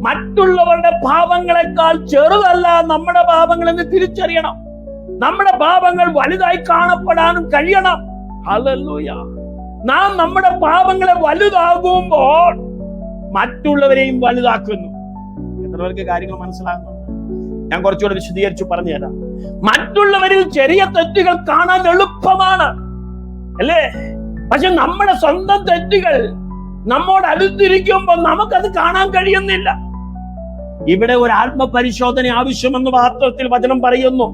മറ്റുള്ളവരുടെ പാപങ്ങളെക്കാൾ ചെറുതല്ല നമ്മുടെ പാപങ്ങൾ എന്ന് തിരിച്ചറിയണം. നമ്മുടെ പാപങ്ങൾ വലുതായി കാണപ്പെടാനും കഴിയണം. ഹല്ലേലൂയ. നാം നമ്മുടെ പാപങ്ങളെ വലുതാകുമ്പോൾ മറ്റുള്ളവരെയും വലുതാക്കുന്നു. എത്ര പേർക്ക് കാര്യങ്ങൾ മനസ്സിലാകുന്നു? ഞാൻ കുറച്ചുകൂടെ വിശദീകരിച്ചു പറഞ്ഞുതരാം. മറ്റുള്ളവരിൽ ചെറിയ തെറ്റുകൾ കാണാൻ എളുപ്പമാണ്, അല്ലേ? പക്ഷെ നമ്മുടെ സ്വന്തം തെറ്റുകൾ നമ്മോട് അടുത്തിരിക്കുമ്പോൾ നമുക്കത് കാണാൻ കഴിയുന്നില്ല. ഇവിടെ ഒരു ആത്മപരിശോധന ആവശ്യമെന്ന് വാസ്തവത്തിൽ വചനം പറയുന്നു.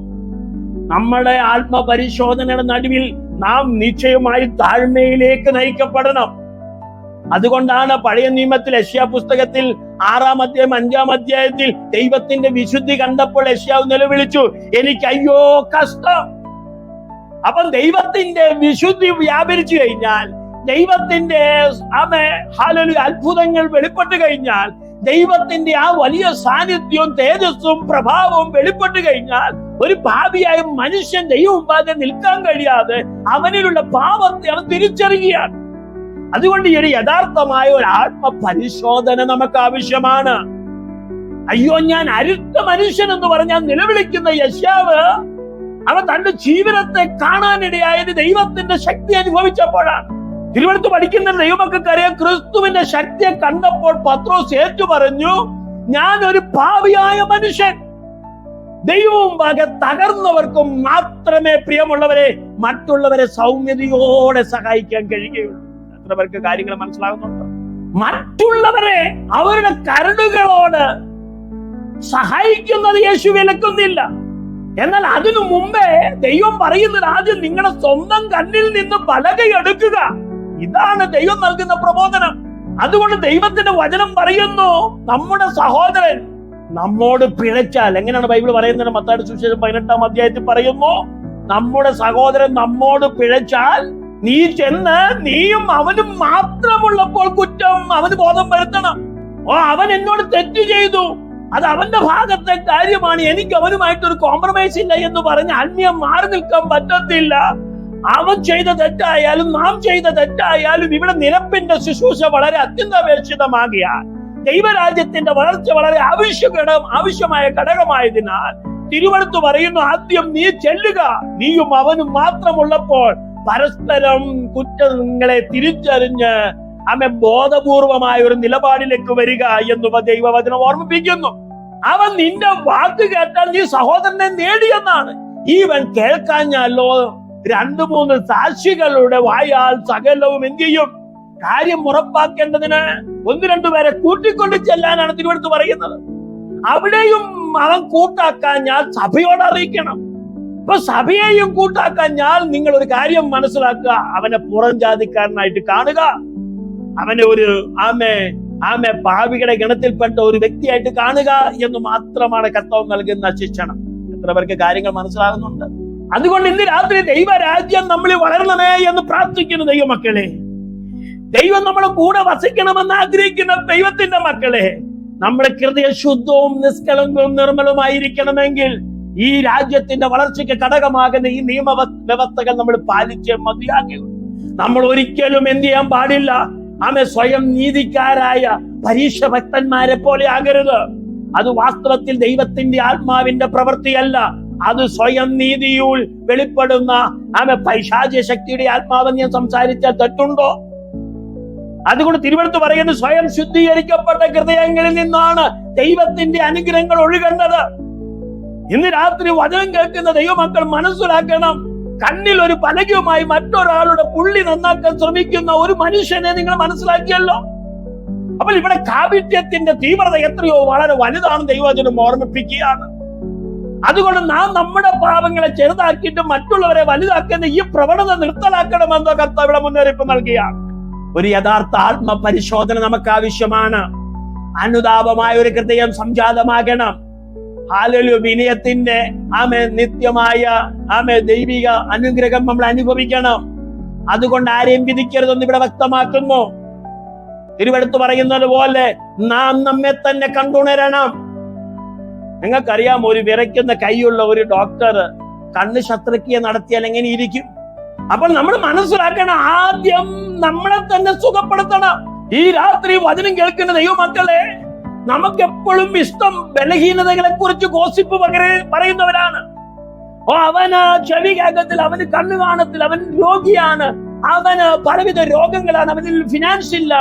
നമ്മുടെ ആത്മപരിശോധനയുടെ നടുവിൽ നാം നിശ്ചയമായി താഴ്മയിലേക്ക് നയിക്കപ്പെടണം. അതുകൊണ്ടാണ് പഴയ നിയമത്തിൽ യെശയ്യാ പുസ്തകത്തിൽ 6-ാം അധ്യായം 5-ാം അധ്യായത്തിൽ ദൈവത്തിന്റെ വിശുദ്ധി കണ്ടപ്പോൾ യെശയ്യാവ് നിലവിളിച്ചു, എനിക്ക് അയ്യോ കഷ്ടം. അപ്പം ദൈവത്തിന്റെ വിശുദ്ധി വ്യാപരിച്ചു കഴിഞ്ഞാൽ, ദൈവത്തിന്റെ അത്ഭുതങ്ങൾ വെളിപ്പെട്ട് കഴിഞ്ഞാൽ, ദൈവത്തിന്റെ ആ വലിയ സാന്നിധ്യവും തേജസ്സും പ്രഭാവവും വെളിപ്പെട്ട് കഴിഞ്ഞാൽ, ഒരു പാപിയായ മനുഷ്യൻ ദൈവം മുമ്പാകെ നിൽക്കാൻ കഴിയാതെ അവനിലുള്ള പാപത്തെ അവൻ തിരിച്ചറിയുകയാണ്. അതുകൊണ്ട് ഈ ഒരു യഥാർത്ഥമായ ഒരു ആത്മപരിശോധന നമുക്ക് ആവശ്യമാണ്. അയ്യോ ഞാൻ അരുത്ത മനുഷ്യൻ എന്ന് പറഞ്ഞാൽ നിലവിളിക്കുന്ന യെശയ്യാവ് അവൻ തന്റെ ജീവിതത്തെ കാണാനിടയായത് ദൈവത്തിന്റെ ശക്തി അനുഭവിച്ചപ്പോഴാണ്. തിരുവനന്തപുരത്ത് പഠിക്കുന്ന ദൈവമക്കൾക്കറിയാം, ക്രിസ്തുവിന്റെ ശക്തിയെ കണ്ടപ്പോൾ പത്രോസ് ഏറ്റു പറഞ്ഞു, ഞാൻ ഒരു പാപിയായ മനുഷ്യൻ. ദൈവവും തകർന്നവർക്കും മാത്രമേ പ്രിയമുള്ളവരെ മറ്റുള്ളവരെ സൗമ്യതയോടെ സഹായിക്കാൻ കഴിയുകയുള്ളൂ. എത്ര പേർക്ക് കാര്യങ്ങൾ മനസ്സിലാകുന്നുണ്ട്? മറ്റുള്ളവരെ അവരുടെ കരടുകളോട് സഹായിക്കുന്നത് യേശു വിലക്കുന്നില്ല. എന്നാൽ അതിനു മുമ്പേ ദൈവം പറയുന്നത്, ആദ്യം നിങ്ങളുടെ സ്വന്തം കണ്ണിൽ നിന്ന് പലകയെടുക്കുക. ഇതാണ് ദൈവം നൽകുന്ന പ്രബോധനം. അതുകൊണ്ട് ദൈവത്തിന്റെ വചനം പറയുന്നു, നമ്മുടെ സഹോദരൻ നമ്മോട് പിഴച്ചാൽ, എങ്ങനെയാണ് ബൈബിൾ പറയുന്നത്? മത്തായിയുടെ സുവിശേഷം 18-ാം അധ്യായത്തിൽ പറയുന്നു, നമ്മുടെ സഹോദരൻ നമ്മോട് പിഴച്ചാൽ നീ ചെന്ന് നീയും അവനും മാത്രമുള്ളപ്പോൾ കുറ്റം അവന് ബോധം വരുത്തണം. അവൻ എന്നോട് തെറ്റ് ചെയ്തു, അത് അവന്റെ ഭാഗത്തെ കാര്യമാണ്, എനിക്ക് അവനുമായിട്ടൊരു കോംപ്രമൈസ് ഇല്ല എന്ന് പറഞ്ഞ് അന്യം മാറി നിൽക്കാൻ പറ്റത്തില്ല. അവൻ ചെയ്ത തെറ്റായാലും നാം ചെയ്ത തെറ്റായാലും ഇവിടെ നിരപ്പിന്റെ ശുശ്രൂഷ വളരെ അത്യന്താപേക്ഷിതമാകിയാൽ, ദൈവരാജ്യത്തിന്റെ വളർച്ച വളരെ ആവശ്യമായ ഘടകമായതിനാൽ തിരുവെടുത്ത് പറയുന്നു, ആദ്യം നീ ചെല്ലുക, നീയും അവനും മാത്രമുള്ളപ്പോൾ പരസ്പരം കുറ്റങ്ങളെ തിരിച്ചറിഞ്ഞ് ബോധപൂർവമായ ഒരു നിലപാടിലേക്ക് വരിക എന്ന് ദൈവവചനം ഓർമ്മിപ്പിക്കുന്നു. അവൻ നിന്റെ വാക്ക് കേട്ടാൽ നീ സഹോദരനെ നേടിയെന്നാണ്. ഈവൻ കേൾക്കാഞ്ഞാലോ 2-3 സാക്ഷികളുടെ വായാൽ സകലവും എന്ത് ചെയ്യും? കാര്യം ഉറപ്പാക്കേണ്ടതിന് 1-2 പേരെ കൂട്ടിക്കൊണ്ട് ചെല്ലാനാണ് തിരുവെടുത്ത് പറയുന്നത്. അവിടെയും അവൻ കൂട്ടാക്കാഞ്ഞാൽ സഭയോട് അറിയിക്കണം. അപ്പൊ സഭയെയും കൂട്ടാക്കാഞ്ഞാൽ നിങ്ങൾ ഒരു കാര്യം മനസ്സിലാക്കുക, അവനെ പുറം ജാതിക്കാരനായിട്ട് കാണുക, അവനെ ഒരു പാപികളുടെ ഗണത്തിൽപ്പെട്ട ഒരു വ്യക്തിയായിട്ട് കാണുക എന്ന് മാത്രമാണ് കർത്താവ് നൽകുന്ന ശിക്ഷണം. എത്ര പേർക്ക് കാര്യങ്ങൾ മനസ്സിലാകുന്നുണ്ട്? അതുകൊണ്ട് ഇന്ന് രാത്രി ദൈവരാജ്യം നമ്മളിൽ വളരണമേ എന്ന് പ്രാർത്ഥിക്കുന്നു ദൈവമക്കളെ. ദൈവം നമ്മുടെ കൂടെ വസിക്കണമെന്ന് ആഗ്രഹിക്കുന്ന ദൈവത്തിന്റെ മക്കളെ, നമ്മുടെ ഹൃദയ ശുദ്ധവും നിഷ്കളങ്കവും നിർമ്മലവുമായിരിക്കണമെങ്കിൽ ഈ രാജ്യത്തിന്റെ വളർച്ചയ്ക്ക് ഘടകമാകുന്ന ഈ നിയമ വ്യവസ്ഥകൾ നമ്മൾ പാലിച്ചേ മതിയാകും. നമ്മൾ ഒരിക്കലും എന്ത് ചെയ്യാൻ പാടില്ല? സ്വയം നീതിക്കാരായ പരീക്ഷ ഭക്തന്മാരെ പോലെ ആകരുത്. അത് വാസ്തവത്തിൽ ദൈവത്തിന്റെ ആത്മാവിന്റെ പ്രവൃത്തിയല്ല, അത് സ്വയം നീതിയിൽ വെളിപ്പെടുന്ന പൈശാചിക ശക്തിയുടെ ആത്മാവെന്ന് ഞാൻ സംസാരിച്ചാൽ തെറ്റുണ്ടോ? അതുകൊണ്ട് തിരുവെടുത്ത് പറയുന്നത്, സ്വയം ശുദ്ധീകരിക്കപ്പെട്ട ഹൃദയങ്ങളിൽ നിന്നാണ് ദൈവത്തിന്റെ അനുഗ്രഹങ്ങൾ ഒഴുകേണ്ടത്. ഇന്ന് രാത്രി വചനം കേൾക്കുന്ന ദൈവമക്കൾ മനസ്സിലാക്കണം, കണ്ണിൽ ഒരു പലകയുമായി മറ്റൊരാളുടെ പുള്ളി നന്നാക്കാൻ ശ്രമിക്കുന്ന ഒരു മനുഷ്യനെ നിങ്ങൾ മനസ്സിലാക്കിയല്ലോ. അപ്പോൾ ഇവിടെ കാപട്യത്തിന്റെ തീവ്രത എത്രയോ വളരെ വലുതാണ് ദൈവവചനം ഓർമ്മിപ്പിക്കുകയാണ്. അതുകൊണ്ട് നാം നമ്മുടെ പാപങ്ങളെ ചെറുതാക്കിയിട്ട് മറ്റുള്ളവരെ വലുതാക്കുന്ന ഈ പ്രവണത നിർത്തലാക്കണമെന്നോ കർത്താവ് മുന്നറിയിപ്പ് നൽകുകയാണ്. ഒരു യഥാർത്ഥ ആത്മപരിശോധന നമുക്ക് ആവശ്യമാണ്. അനുതാപമായ ഒരു ഹൃദയം സംജാതമാകണം. വിനയത്തിന്റെ നിത്യമായ ദൈവിക അനുഗ്രഹം നമ്മൾ അനുഭവിക്കണം. അതുകൊണ്ട് ആരെയും വിധിക്കരുതെന്ന് ഇവിടെ വ്യക്തമാക്കുന്നു. തിരുവെടുത്ത് പറയുന്നത് പോലെ നാം നമ്മെ തന്നെ കണ്ടുണരണം. നിങ്ങൾക്കറിയാം, ഒരു വിറയ്ക്കുന്ന കൈയുള്ള ഒരു ഡോക്ടർ കണ്ണ് ശസ്ത്രക്രിയ നടത്തിയാൽ എങ്ങനെ ഇരിക്കും? അപ്പോൾ നമ്മൾ മനസ്സിലാക്കണം, ആദ്യം നമ്മളെ തന്നെ സുഖപ്പെടുത്തണം. ഈ രാത്രി വചനം കേൾക്കുന്ന ദൈവമക്കളെ, നമുക്കെപ്പോഴും ഇഷ്ടം ബലഹീനതകളെ കുറിച്ച് ഗോസിപ്പ് പറയുന്നവരാണ്. അവന് ചെവി കേൾക്കത്തിൽ, അവന് കണ്ണു കാണത്തിൽ, അവൻ രോഗിയാണ്, അവന് പലവിധ രോഗങ്ങളാണ്, അവനിൽ ഫിനാൻസ് ഇല്ല,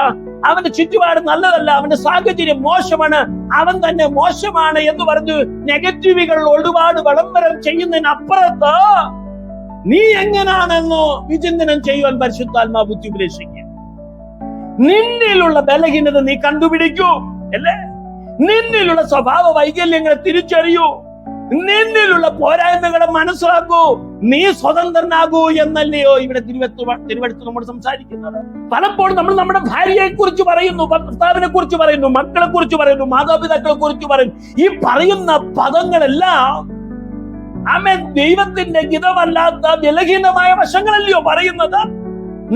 അവന്റെ ചുറ്റുപാട് നല്ലതല്ല, അവന്റെ സാഹചര്യം മോശമാണ്, അവൻ തന്നെ മോശമാണ് എന്ന് പറഞ്ഞു നെഗറ്റീവുകൾ ഒരുപാട് വിളംബരം ചെയ്യുന്നതിനപ്പുറത്ത് നീ എങ്ങനാണെന്നോ വിചിന്തനം ചെയ്യുവാൻ പരിശുദ്ധാത്മാ ബുദ്ധി ഉപദേശിക്കുക. നിന്നിലുള്ള ബലഹീനത നീ കണ്ടുപിടിക്കൂ, അല്ലേ? നിന്നിലുള്ള സ്വഭാവ വൈകല്യങ്ങളെ തിരിച്ചറിയൂ, നിന്നിലുള്ള പോരായ്മകളെ മനസ്സിലാക്കൂ, നീ സ്വതന്ത്രനാകൂ എന്നല്ലയോ ഇവിടെ തിരുവെടുത്ത് നമ്മൾ സംസാരിക്കുന്നത്. പലപ്പോഴും നമ്മൾ നമ്മുടെ ഭാര്യയെ കുറിച്ച് പറയുന്നു, ഭർത്താവിനെ കുറിച്ച് പറയുന്നു, മക്കളെ കുറിച്ച് പറയുന്നു, മാതാപിതാക്കളെ കുറിച്ച് പറയുന്നു. ഈ പറയുന്ന പദങ്ങളെല്ലാം ദൈവത്തിന്റെ ഹിതമല്ലാത്ത ബലഹീനമായ വശങ്ങളല്ലയോ പറയുന്നത്.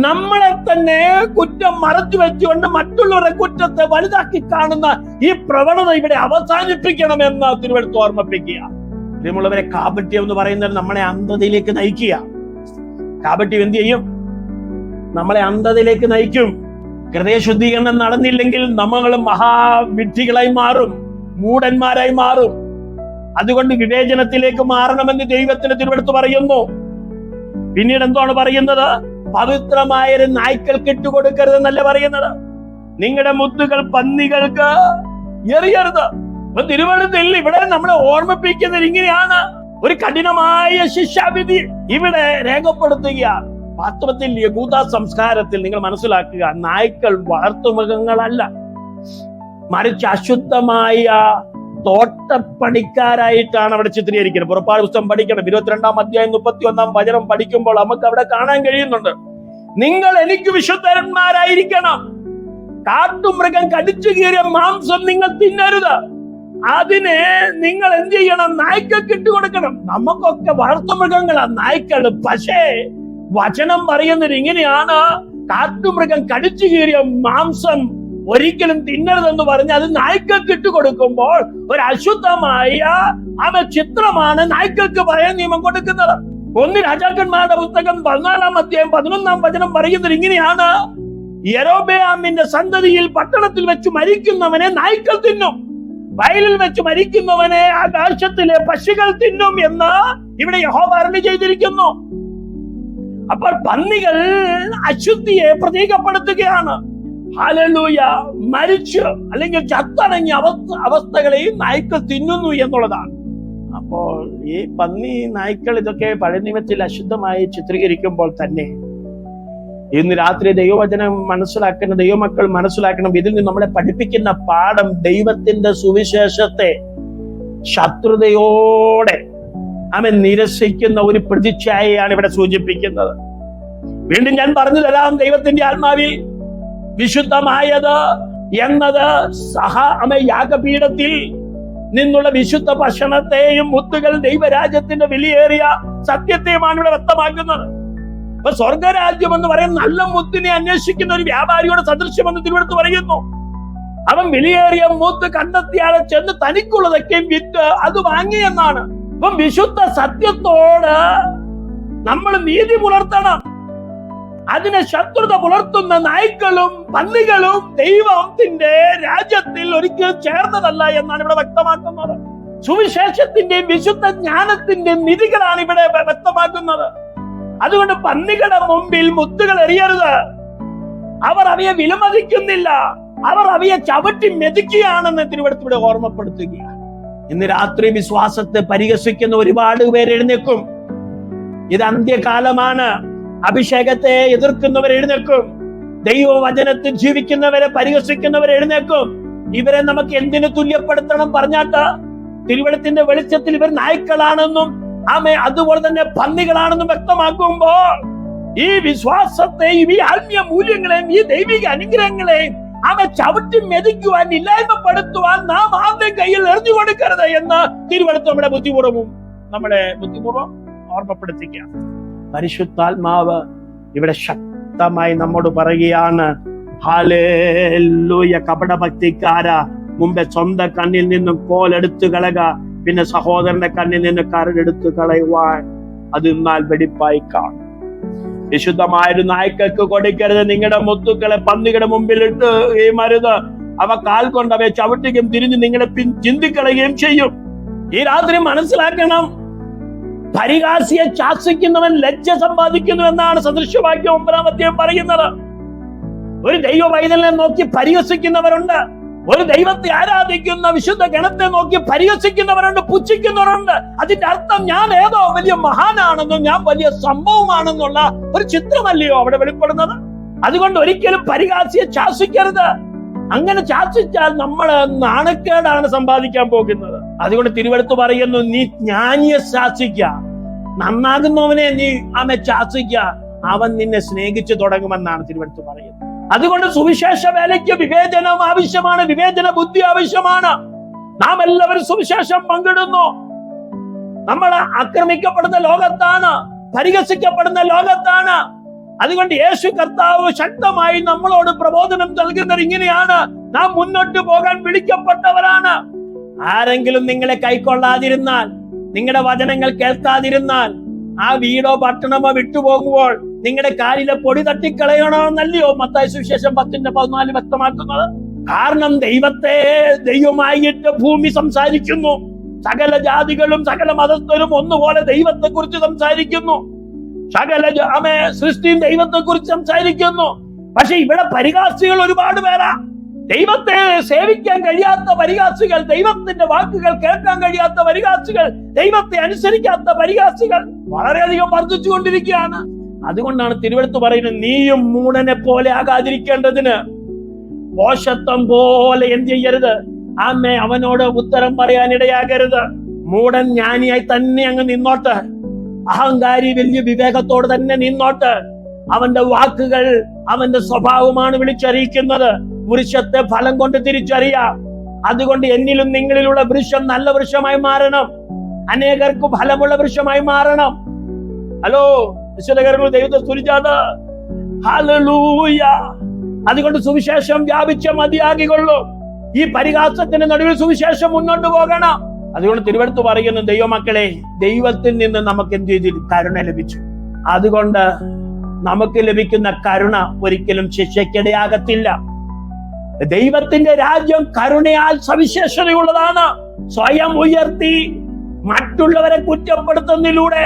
നമ്മളെ തന്നെ കുറ്റം മറച്ചു വെച്ചുകൊണ്ട് മറ്റുള്ളവരുടെ കുറ്റത്തെ വലുതാക്കി കാണുന്ന ഈ പ്രവണത ഇവിടെ അവസാനിപ്പിക്കണമെന്ന് തിരുവെടുത്ത് ഓർമ്മിപ്പിക്കുക. പ്രിയമുള്ളവരെ, കാപട്യം എന്ന് പറയുന്നത് നമ്മളെ അന്ധതയിലേക്ക് നയിക്കുക. കാപട്യം എന്ത് ചെയ്യും? നമ്മളെ അന്ധതയിലേക്ക് നയിക്കും. ഹൃദയശുദ്ധീകരണം നടന്നില്ലെങ്കിൽ നമ്മൾ മഹാവിഡ്ഢികളായി മാറും, മൂഢന്മാരായി മാറും. അതുകൊണ്ട് വിവേചനത്തിലേക്ക് മാറണമെന്ന് ദൈവത്തിന് തിരുവെടുത്ത് പറയുന്നു. പിന്നീട് എന്താണ് പറയുന്നത്? പവിത്രമായൊരു നായ്ക്കൾക്ക് ഇട്ടുകൊടുക്കരുതെന്നല്ല പറയുന്നത്. നിങ്ങളുടെ മുത്തുകൾ പന്നികൾക്ക് എറിയരുത്. തിരുവെടുത്തിൽ ഇവിടെ നമ്മളെ ഓർമ്മിപ്പിക്കുന്നത് ഇങ്ങനെയാണ്. ഒരു കഠിനമായ ശിക്ഷാവിധി ഇവിടെ രേഖപ്പെടുത്തുകയാണ്. വാസ്തവത്തിൽ യഹൂദ സംസ്കാരത്തിൽ നിങ്ങൾ മനസ്സിലാക്കുക, നായ്ക്കൾ വളർത്തുമൃഗങ്ങളല്ല, മറിച്ച് അശുദ്ധമായ തോട്ടപ്പണിക്കാരായിട്ടാണ് അവിടെ ചിത്രീകരിക്കുന്നത്. പുറപ്പാട് പുസ്തകം പഠിക്കണം, 22-ാം അധ്യായം 31-ാം വചനം പഠിക്കുമ്പോൾ നമുക്ക് അവിടെ കാണാൻ കഴിയുന്നുണ്ട്. നിങ്ങൾ എനിക്ക് വിശുദ്ധന്മാരായിരിക്കണം. കാട്ടുമൃഗം കടിച്ചു കീറിയ മാംസം നിങ്ങൾ തിന്നരുത്. അതിനെ നിങ്ങൾ എന്ത് ചെയ്യണം? നായ്ക്കൾക്ക് ഇട്ടുകൊടുക്കണം. നമുക്കൊക്കെ വളർത്തുമൃഗങ്ങളാ നായ്ക്കൾ. പക്ഷേ വചനം പറയുന്നത് ഇങ്ങനെയാണ്, കാട്ടുമൃഗം കടിച്ചു കീറിയ മാംസം ഒരിക്കലും തിന്നരുതെന്ന് പറഞ്ഞ് അത് നായ്ക്കൾക്ക് ഇട്ടുകൊടുക്കുമ്പോൾ ഒരു അശുദ്ധമായ ചിത്രമാണ് നായ്ക്കൾക്ക് പഴയ നിയമം കൊടുക്കുന്നത്. 1 രാജാക്കന്മാരുടെ പുസ്തകം 14-ാം അധ്യായം 11-ാം വചനം പറയുന്നത് ഇങ്ങനെയാണ്, യെരോബെയാമിന്റെ സന്തതിയിൽ പട്ടണത്തിൽ വെച്ച് മരിക്കുന്നവനെ നായ്ക്കൾ തിന്നും, വയലിൽ വെച്ച് മരിക്കുന്നവനെ ആകാശത്തിലെ പക്ഷികൾ തിന്നും എന്ന് ഇവിടെ യഹോവ അരുളി ചെയ്തിരിക്കുന്നു. അപ്പോൾ പന്നികൾ അശുദ്ധിയെ പ്രതീകപ്പെടുത്തുകയാണ്. ഹല്ലേലൂയ. മരിച്ചു അല്ലെങ്കിൽ ചത്തടങ്ങിയ അവസ്ഥകളെയും നായ്ക്കൾ തിന്നുന്നു എന്നുള്ളതാണ്. അപ്പോൾ ഈ പന്നി, നായ്ക്കൾ ഇതൊക്കെ പഴയ നിയമത്തിൽ അശുദ്ധമായി ചിത്രീകരിക്കുമ്പോൾ തന്നെ ഇന്ന് രാത്രി ദൈവവചനം മനസ്സിലാക്കുന്ന ദൈവമക്കൾ മനസ്സിലാക്കണം. ഇതിൽ നിന്ന് നമ്മളെ പഠിപ്പിക്കുന്ന പാഠം, ദൈവത്തിന്റെ സുവിശേഷത്തെ ശത്രുതയോടെ നിരസിക്കുന്ന ഒരു പ്രതിച്ഛായയാണ് ഇവിടെ സൂചിപ്പിക്കുന്നത്. വീണ്ടും ഞാൻ പറഞ്ഞു തരാം, ദൈവത്തിന്റെ ആത്മാവിൽ വിശുദ്ധമായത് എന്നത് യാഗപീഠത്തിൽ നിന്നുള്ള വിശുദ്ധ ഭക്ഷണത്തെയും മുത്തുകൾ ദൈവരാജ്യത്തിന്റെ വിലയേറിയ സത്യത്തെയുമാണ് ഇവിടെ വ്യക്തമാക്കുന്നത്. അപ്പൊ സ്വർഗരാജ്യം എന്ന് പറയുന്ന നല്ല മുത്തിനെ അന്വേഷിക്കുന്ന ഒരു വ്യാപാരിയുടെ സദൃശ്യമെന്ന് തിരുവെടുത്ത് പറയുന്നു. അവൻ വിലയേറിയ മുത്ത് കണ്ടെത്തിയാളെ ചെന്ന് തനിക്കുള്ളതൊക്കെ വിറ്റ് അത് വാങ്ങിയെന്നാണ്. അപ്പം വിശുദ്ധ സത്യത്തോട് നമ്മൾ നീതി പുലർത്തണം. അതിനെ ശത്രുത പുലർത്തുന്ന നായ്ക്കളും പന്നികളും ദൈവത്തിന്റെ രാജ്യത്തിൽ ഒരിക്കലും ചേർന്നതല്ല എന്നാണ് ഇവിടെ വ്യക്തമാക്കുന്നത്. സുവിശേഷത്തിന്റെയും വിശുദ്ധ ജ്ഞാനത്തിന്റെയും നിധികളാണ് ഇവിടെ വ്യക്തമാക്കുന്നത്. അതുകൊണ്ട് പന്നികളുടെ മുമ്പിൽ മുത്തുകൾ എറിയരുത്. അവർ അവയെ വിലമതിക്കുന്നില്ല, അവർ അവയെ ചവിട്ടി മെതിക്കുകയാണെന്ന് തിരുവെടുത്തിവിടെ ഓർമ്മപ്പെടുത്തുകയാണ്. ഇന്ന് രാത്രി വിശ്വാസത്തെ പരിഹസിക്കുന്ന ഒരുപാട് പേര് എഴുന്നേക്കും. ഇത് അന്ത്യകാലമാണ്. അഭിഷേകത്തെ എതിർക്കുന്നവർ എഴുന്നേക്കും. ദൈവവചനത്തിൽ ജീവിക്കുന്നവരെ പരിഹസിക്കുന്നവർ എഴുന്നേക്കും. ഇവരെ നമുക്ക് എന്തിനു തുല്യപ്പെടുത്തണം പറഞ്ഞാട്ട് തിരുവെടുത്തിന്റെ വെളിച്ചത്തിൽ ഇവർ നായ്ക്കളാണെന്നും അതുപോലെ തന്നെ പന്നികളാണെന്നും വ്യക്തമാക്കുമ്പോൾ ഈ വിശ്വാസത്തെയും ഈ ആത്മീയ മൂല്യങ്ങളെയും ഈ ദൈവിക അനുഗ്രഹങ്ങളെയും ചവിട്ടി മെതിക്കുവാൻ, ഇല്ലായ്മപ്പെടുത്തുവാൻ നാം ആദ്യം കയ്യിൽ എറിഞ്ഞു കൊടുക്കരുത് എന്ന് തിരുവെടുത്ത് നമ്മളെ ബുദ്ധിപൂർവം ഓർമ്മപ്പെടുത്തിക്കുക. പരിശുദ്ധാത്മാവ് ഇവിടെ ശക്തമായി നമ്മോട് പറയുകയാണ്, ഹല്ലേലൂയ. കപടഭക്തിക്കാര, മുമ്പേ സ്വന്തം കണ്ണിൽ നിന്നും കോലെടുത്തു കളക, പിന്നെ സഹോദരന്റെ കണ്ണിൽ നിന്ന് കരടെടുത്തു കളയുവാൻ അത് എന്നാൽ വെടിപ്പായി കാണും. വിശുദ്ധമായൊരു നായ്ക്കൾക്ക് കൊടുക്കരുത്. നിങ്ങളുടെ മുത്തുക്കളെ പന്നികളുടെ മുമ്പിൽ ഇട്ട് മരുത്. അവ കാൽ കൊണ്ട് അവയെ ചവിട്ടുകയും തിരിഞ്ഞ് നിങ്ങളെ ചിന്തിക്കളയുകയും ചെയ്യും. ഈ രാത്രി മനസ്സിലാക്കണം, പരിഹാസിയെ ശാസിക്കുന്നവൻ ലജ്ജ സമ്പാദിക്കുന്നു എന്നാണ് സദൃശവാക്യം 9-ാം അധ്യായം പറയുന്നത്. ഒരു ദൈവ പൈതലിനെ നോക്കി പരിഹസിക്കുന്നവരുണ്ട്. ഒരു ദൈവത്തെ ആരാധിക്കുന്ന വിശുദ്ധ ഗണത്തെ നോക്കി പരിഹസിക്കുന്നവരുണ്ട്, പുച്ഛിക്കുന്നവരുണ്ട്. അതിന്റെ അർത്ഥം ഞാൻ ഏതോ വലിയ മഹാനാണെന്നും ഞാൻ വലിയ സംഭവമാണെന്നുള്ള ഒരു ചിത്രമല്ലയോ അവിടെ വെളിപ്പെടുന്നത്. അതുകൊണ്ട് ഒരിക്കലും പരിഹാസിയെ ശാസിക്കരുത്. അങ്ങനെ ശാസിച്ചാൽ നമ്മൾ നാണക്കേടാണ് സമ്പാദിക്കാൻ പോകുന്നത്. അതുകൊണ്ട് തിരുവെടുത്ത് പറയുന്നു, നീ ജ്ഞാനിയെ ശാസിക്ക, നന്നാകുന്നവനെ നീ ശാസിക്കുക, അവൻ നിന്നെ സ്നേഹിച്ചു തുടങ്ങുമെന്നാണ് തിരുവെടുത്ത് പറയുന്നത്. അതുകൊണ്ട് സുവിശേഷ വേലയ്ക്ക് വിവേചനം ആവശ്യമാണ്, വിവേചന ബുദ്ധി ആവശ്യമാണ്. നാം എല്ലാവരും സുവിശേഷം പങ്കിടുന്നു. നമ്മൾ ആക്രമിക്കപ്പെടുന്ന ലോകത്താണ്, പരിഹസിക്കപ്പെടുന്ന ലോകത്താണ്. അതുകൊണ്ട് യേശു കർത്താവ് ശക്തമായി നമ്മളോട് പ്രബോധനം നൽകുന്നത് ഇങ്ങനെയാണ്: നാം മുന്നോട്ട് പോകാൻ വിളിക്കപ്പെട്ടവരാണ്. ആരെങ്കിലും നിങ്ങളെ കൈക്കൊള്ളാതിരുന്നാൽ, നിങ്ങളുടെ വചനങ്ങൾ കേൾക്കാതിരുന്നാൽ, ആ വീടോ പട്ടണമോ വിട്ടുപോകുമ്പോൾ നിങ്ങളുടെ കാലിലെ പൊടി തട്ടിക്കളയണമെന്നല്ലയോ മത്തായി സുവിശേഷം 10:14 വ്യക്തമാക്കുന്നത്? കാരണം ദൈവമായിട്ട് ഭൂമി സംസാരിക്കുന്നു. സകല ജാതികളും സകല മതസ്ഥരും ഒന്നുപോലെ ദൈവത്തെ കുറിച്ച് സംസാരിക്കുന്നു. സകല സൃഷ്ടിയും ദൈവത്തെ കുറിച്ച് സംസാരിക്കുന്നു. പക്ഷെ ഇവിടെ പരിഹാസികൾ ഒരുപാട് പേരാ. ദൈവത്തെ സേവിക്കാൻ കഴിയാത്ത പരിഹാസികൾ, ദൈവത്തിന്റെ വാക്കുകൾ കേൾക്കാൻ കഴിയാത്ത പരിഹാസികൾ, ദൈവത്തെ അനുസരിക്കാത്ത പരിഹാസികൾ വളരെയധികം വർദ്ധിച്ചുകൊണ്ടിരിക്കുകയാണ്. അതുകൊണ്ടാണ് തിരുവെടുത്ത് പറയുന്നത്, നീയും മൂടനെ പോലെ ആകാതിരിക്കേണ്ടതിന് പോഷത്വം പോലെ എന്ത് ചെയ്യരുത്, അവനോട് ഉത്തരം പറയാനിടയാകരുത്. മൂടൻ ജ്ഞാനിയായി തന്നെ അങ്ങ് നിന്നോട്ട്, അഹങ്കാരി വലിയ വിവേകത്തോട് തന്നെ നിന്നോട്ട്. അവന്റെ വാക്കുകൾ അവന്റെ സ്വഭാവമാണ് വിളിച്ചറിയിക്കുന്നത്. വൃക്ഷത്തെ ഫലം കൊണ്ട് തിരിച്ചറിയാം. അതുകൊണ്ട് എന്നിലും നിങ്ങളിലുള്ള വൃക്ഷം നല്ല വൃക്ഷമായി മാറണം, അനേകർക്ക് ഫലമുള്ള വൃക്ഷമായി മാറണം. ഹലോ വിശുദ്ധകരങ്ങൾ ദൈവത്തെ സ്തുതിച്ചാണ്. ഹല്ലേലൂയ. അതുകൊണ്ട് സുവിശേഷം വ്യാപിച്ച മതിയാകിക്കൊള്ളൂ. ഈ പരിഹാസത്തിന്റെ നടുവിൽ സുവിശേഷം മുന്നോട്ട് പോകണം. അതുകൊണ്ട് തിരുവെടുത്ത് പറയുന്നു, ദൈവമക്കളെ, ദൈവത്തിൽ നിന്ന് നമുക്ക് എന്ത് ചെയ്തു? കരുണ ലഭിച്ചു. അതുകൊണ്ട് നമുക്ക് ലഭിക്കുന്ന കരുണ ഒരിക്കലും ശിക്ഷയ്ക്കിടയാകത്തില്ല. ദൈവത്തിന്റെ രാജ്യം കരുണയാൽ സവിശേഷതയുള്ളതാണ്. സ്വയം ഉയർത്തി മറ്റുള്ളവരെ കുറ്റപ്പെടുത്തുന്നതിലൂടെ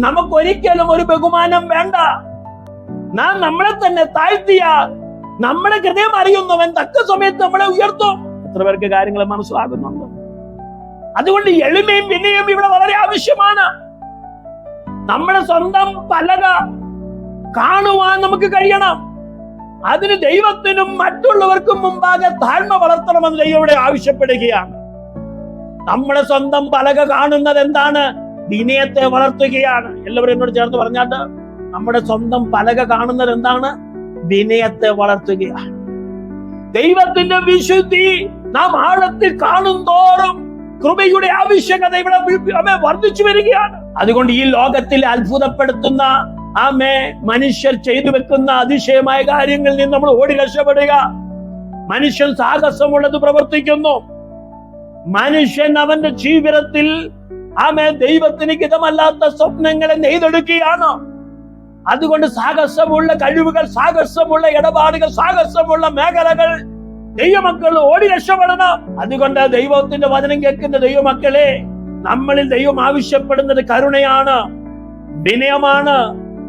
നമുക്കൊരിക്കലും ഒരു ബഹുമാനം വേണ്ട. നാം നമ്മളെ തന്നെ താഴ്ത്തിയാൽ നമ്മുടെ ഹൃദയം അറിയുന്നവൻ തക്ക സമയത്ത് നമ്മളെ ഉയർത്തും. എത്ര പേർക്ക് കാര്യങ്ങൾ മനസ്സിലാകുന്നുണ്ട്? അതുകൊണ്ട് എളിമയും വിനയം ഇവിടെ വളരെ ആവശ്യമാണ്. നമ്മുടെ സ്വന്തം പലക കാണുവാൻ നമുക്ക് കഴിയണം. അതിന് ദൈവത്തിനും മറ്റുള്ളവർക്കും മുമ്പാകെ താഴ്മ വളർത്തണമെന്ന് ദൈവം ഇവിടെ ആവശ്യപ്പെടുകയാണ്. നമ്മുടെ സ്വന്തം പലക കാണുന്നത് എന്താണ്? വിനയത്തെ വളർത്തുകയാണ്. എല്ലാവരും എന്നോട് ചേർത്ത് പറഞ്ഞാട്ട്, നമ്മുടെ സ്വന്തം പലക കാണുന്നത് എന്താണ്? വിനയത്തെ വളർത്തുകയാണ്. ദൈവത്തിന്റെ വിശുദ്ധി നാം ആഴത്തിൽ കാണും തോറും കൃപയുടെ ആവശ്യകത ഇവിടെ വർദ്ധിച്ചു വരികയാണ്. അതുകൊണ്ട് ഈ ലോകത്തിൽ അത്ഭുതപ്പെടുത്തുന്ന മനുഷ്യർ ചെയ്തു വെക്കുന്ന അതിശയമായ കാര്യങ്ങളിൽ നിന്ന് നമ്മൾ ഓടി രക്ഷപ്പെടുക. മനുഷ്യൻ സാഹസമുള്ളത് പ്രവർത്തിക്കുന്നു. മനുഷ്യൻ അവന്റെ ജീവിതത്തിൽ ദൈവത്തിന് ഹിതമല്ലാത്ത സ്വപ്നങ്ങളെ നെയ്തെടുക്കുകയാണ്. അതുകൊണ്ട് സാഹസമുള്ള കഴിവുകൾ, സാഹസമുള്ള ഇടപാടുകൾ, സാഹസമുള്ള മേഖലകൾ ദൈവമക്കൾ ഓടി രക്ഷപ്പെടണം. അതുകൊണ്ട് ദൈവത്തിന്റെ വചനം കേൾക്കുന്ന ദൈവമക്കളെ, നമ്മളിൽ ദൈവം ആവശ്യപ്പെടുന്നത് കരുണയാണ്, വിനയമാണ്,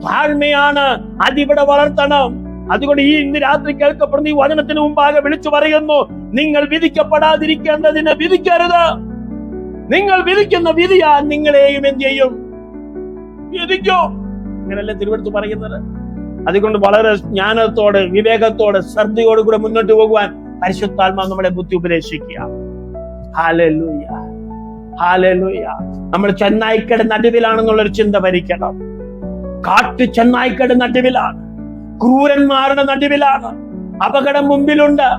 താഴ്മയാണ്. അതിവിടെ വളർത്തണം. അതുകൊണ്ട് ഈ ഇന്ന് രാത്രി കേൾക്കപ്പെടുന്ന ഈ വചനത്തിന് മുമ്പാകെ വിളിച്ചു പറയുന്നു, നിങ്ങൾ വിധിക്കപ്പെടാതിരിക്കേണ്ടതിന് വിധിക്കരുത്. നിങ്ങൾ വിധിക്കുന്ന വിധിയാ നിങ്ങളെയും എന്ത് ചെയ്യും? വിധിക്കോ. അങ്ങനെയല്ലേ തിരുവെടുത്ത് പറയുന്നത്? അതുകൊണ്ട് വളരെ ജ്ഞാനത്തോടെ, വിവേകത്തോടെ, ശ്രദ്ധയോട് കൂടെ മുന്നോട്ട് പോകുവാൻ പരിശുദ്ധാത്മാവ് നമ്മളെ ബുദ്ധി ഉപദേശിക്കുക. Hallelujah, hallelujah. നമ്മൾ ചെന്നായ്ക്കയുടെ നടുവിലാണെന്നുള്ളൊരു ചിന്ത ഭരിക്കണം. കാട്ടു ചെന്നായ്ക്കയുടെ നടുവിലാണ്, ക്രൂരന്മാരുടെ നടുവിലാണ്, അപകടം മുമ്പിലുണ്ട്.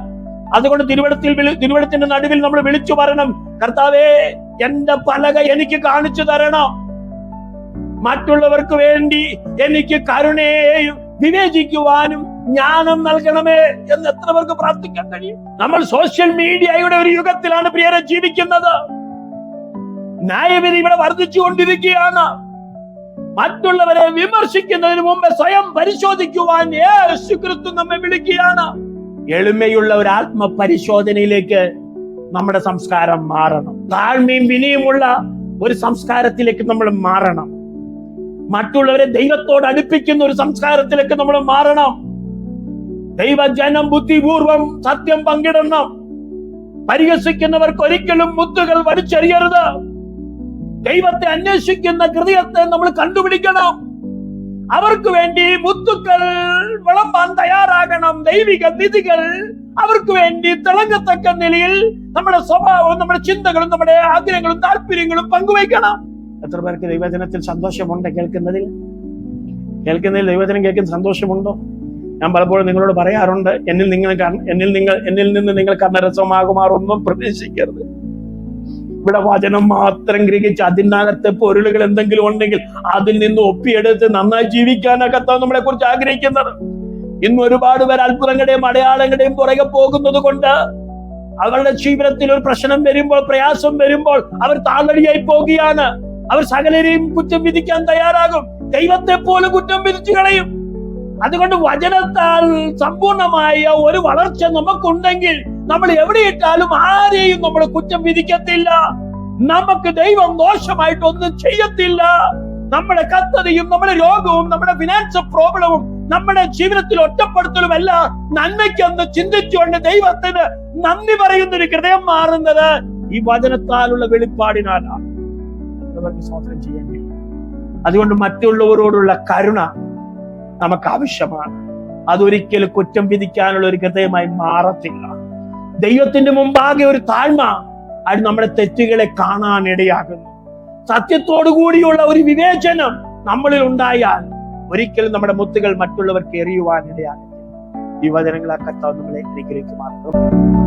അതുകൊണ്ട് തിരുവെടുത്തിന്റെ നടുവിൽ നമ്മൾ വിളിച്ചു പറയണം, കർത്താവേ, എന്റെ പലക എനിക്ക് കാണിച്ചു തരണം. മറ്റുള്ളവർക്ക് വേണ്ടി എനിക്ക് കരുണയെയും വിവേചിക്കുവാനും ജ്ഞാനം നൽകണമേ എന്ന് എത്ര പേർക്ക് പ്രാർത്ഥിക്കാൻ കഴിയും? നമ്മൾ സോഷ്യൽ മീഡിയയുടെ ഒരു യുഗത്തിലാണ് പ്രിയരെ ജീവിക്കുന്നത്. ന്യായവിധി ഇവിടെ വർദ്ധിച്ചുകൊണ്ടിരിക്കുകയാണ്. മറ്റുള്ളവരെ വിമർശിക്കുന്നതിന് മുമ്പ് സ്വയം പരിശോധിക്കുവാൻ യേശു ക്രിസ്തു നമ്മെ വിളിക്കുകയാണ്. എളിമയുള്ള ഒരു ആത്മപരിശോധനയിലേക്ക് നമ്മുടെ സംസ്കാരം മാറണം. താഴ്മയും വിനയമുള്ള ഒരു സംസ്കാരത്തിലേക്ക് നമ്മൾ മാറണം. മറ്റുള്ളവരെ ദൈവത്തോട് അടുപ്പിക്കുന്ന ഒരു സംസ്കാരത്തിലേക്ക് നമ്മൾ മാറണം. ദൈവജനം ബുദ്ധിപൂർവം സത്യം പങ്കിടണം. പരിഹസിക്കുന്നവർക്ക് ഒരിക്കലും മുത്തുകൾ വലിച്ചെറിയരുത്. ദൈവത്തെ അന്വേഷിക്കുന്ന ഹൃദയത്തെ നമ്മൾ കണ്ടുപിടിക്കണം. അവർക്ക് വേണ്ടി മുത്തുക്കൾ വിളമ്പാൻ തയ്യാറാകണം. ദൈവിക നിധികൾ അവർക്ക് വേണ്ടി തിളങ്ങത്തക്ക നിലയിൽ നമ്മുടെ സ്വഭാവവും, നമ്മുടെ ചിന്തകളും, നമ്മുടെ ആഗ്രഹങ്ങളും താല്പര്യങ്ങളും പങ്കുവയ്ക്കണം. എത്ര പേർക്ക് ദൈവജനത്തിൽ സന്തോഷമുണ്ട്? കേൾക്കുന്നതിൽ ദൈവജനം കേൾക്കുന്ന സന്തോഷമുണ്ടോ? ഞാൻ പലപ്പോഴും നിങ്ങളോട് പറയാറുണ്ട്, എന്നിൽ നിന്ന് നിങ്ങൾ കർണരസമാകുമാറൊന്നും പ്രതീക്ഷിക്കരുത്. ഇവിടെ വചനം മാത്രം ഗ്രഹിച്ച് അതിനകത്തെ പൊരുളുകൾ എന്തെങ്കിലും ഉണ്ടെങ്കിൽ അതിൽ നിന്ന് ഒപ്പിയെടുത്ത് നന്നായി ജീവിക്കാനൊക്കെ നമ്മളെ കുറിച്ച് ആഗ്രഹിക്കുന്നത്. ഇന്ന് ഒരുപാട് പേർ അത്ഭുതങ്ങളുടെയും അടയാളങ്ങളുടെയും പുറകെ പോകുന്നത് കൊണ്ട് അവരുടെ ജീവിതത്തിൽ ഒരു പ്രശ്നം വരുമ്പോൾ, പ്രയാസം വരുമ്പോൾ അവർ താളടിയായി പോകുകയാണ്. അവർ സകലരെയും കുറ്റം വിധിക്കാൻ തയ്യാറാകും, ദൈവത്തെ പോലും കുറ്റം വിധിച്ചു കളയും. അതുകൊണ്ട് വചനത്താൽ സമ്പൂർണമായ ഒരു വളർച്ച നമുക്കുണ്ടെങ്കിൽ നമ്മൾ എവിടെയിട്ടാലും ആരെയും നമ്മൾ കുറ്റം വിധിക്കത്തില്ല. നമുക്ക് ദൈവം ദോഷമായിട്ടൊന്നും ചെയ്യത്തില്ല. നമ്മുടെ കത്തതയും നമ്മുടെ രോഗവും നമ്മുടെ ഫിനാൻഷ്യൽ പ്രോബ്ലവും നമ്മുടെ ജീവിതത്തിൽ ഒറ്റപ്പെടുത്തലും എല്ലാം നന്മയ്ക്കൊന്ന് ചിന്തിച്ചുകൊണ്ട് ദൈവത്തിന് നന്ദി പറയുന്ന ഒരു ഹൃദയം മാറുന്നത് ഈ വചനത്താലുള്ള വെളിപ്പാടിനാലാണ്. സ്തോത്രം ചെയ്യാൻ കഴിയും. അതുകൊണ്ട് മറ്റുള്ളവരോടുള്ള കരുണ നമുക്ക് ആവശ്യമാണ്. അതൊരിക്കലും കുറ്റം വിധിക്കാനുള്ള ഒരു ഹൃദയമായി മാറത്തില്ല. ദൈവത്തിന്റെ മുമ്പാകെ ഒരു താഴ്മ അത് നമ്മുടെ തെറ്റുകളെ കാണാൻ ഇടയാകുന്നു. സത്യത്തോടുകൂടിയുള്ള ഒരു വിവേചനം നമ്മളിൽ ഉണ്ടായാൽ ഒരിക്കലും നമ്മുടെ മുത്തുകൾ മറ്റുള്ളവർക്ക് എറിയുവാൻ ഇടയാകുന്നു. ഈ വചനങ്ങളെ കർത്താവ് നമ്മളെ അനുഗ്രഹിക്കുമാറാകട്ടെ.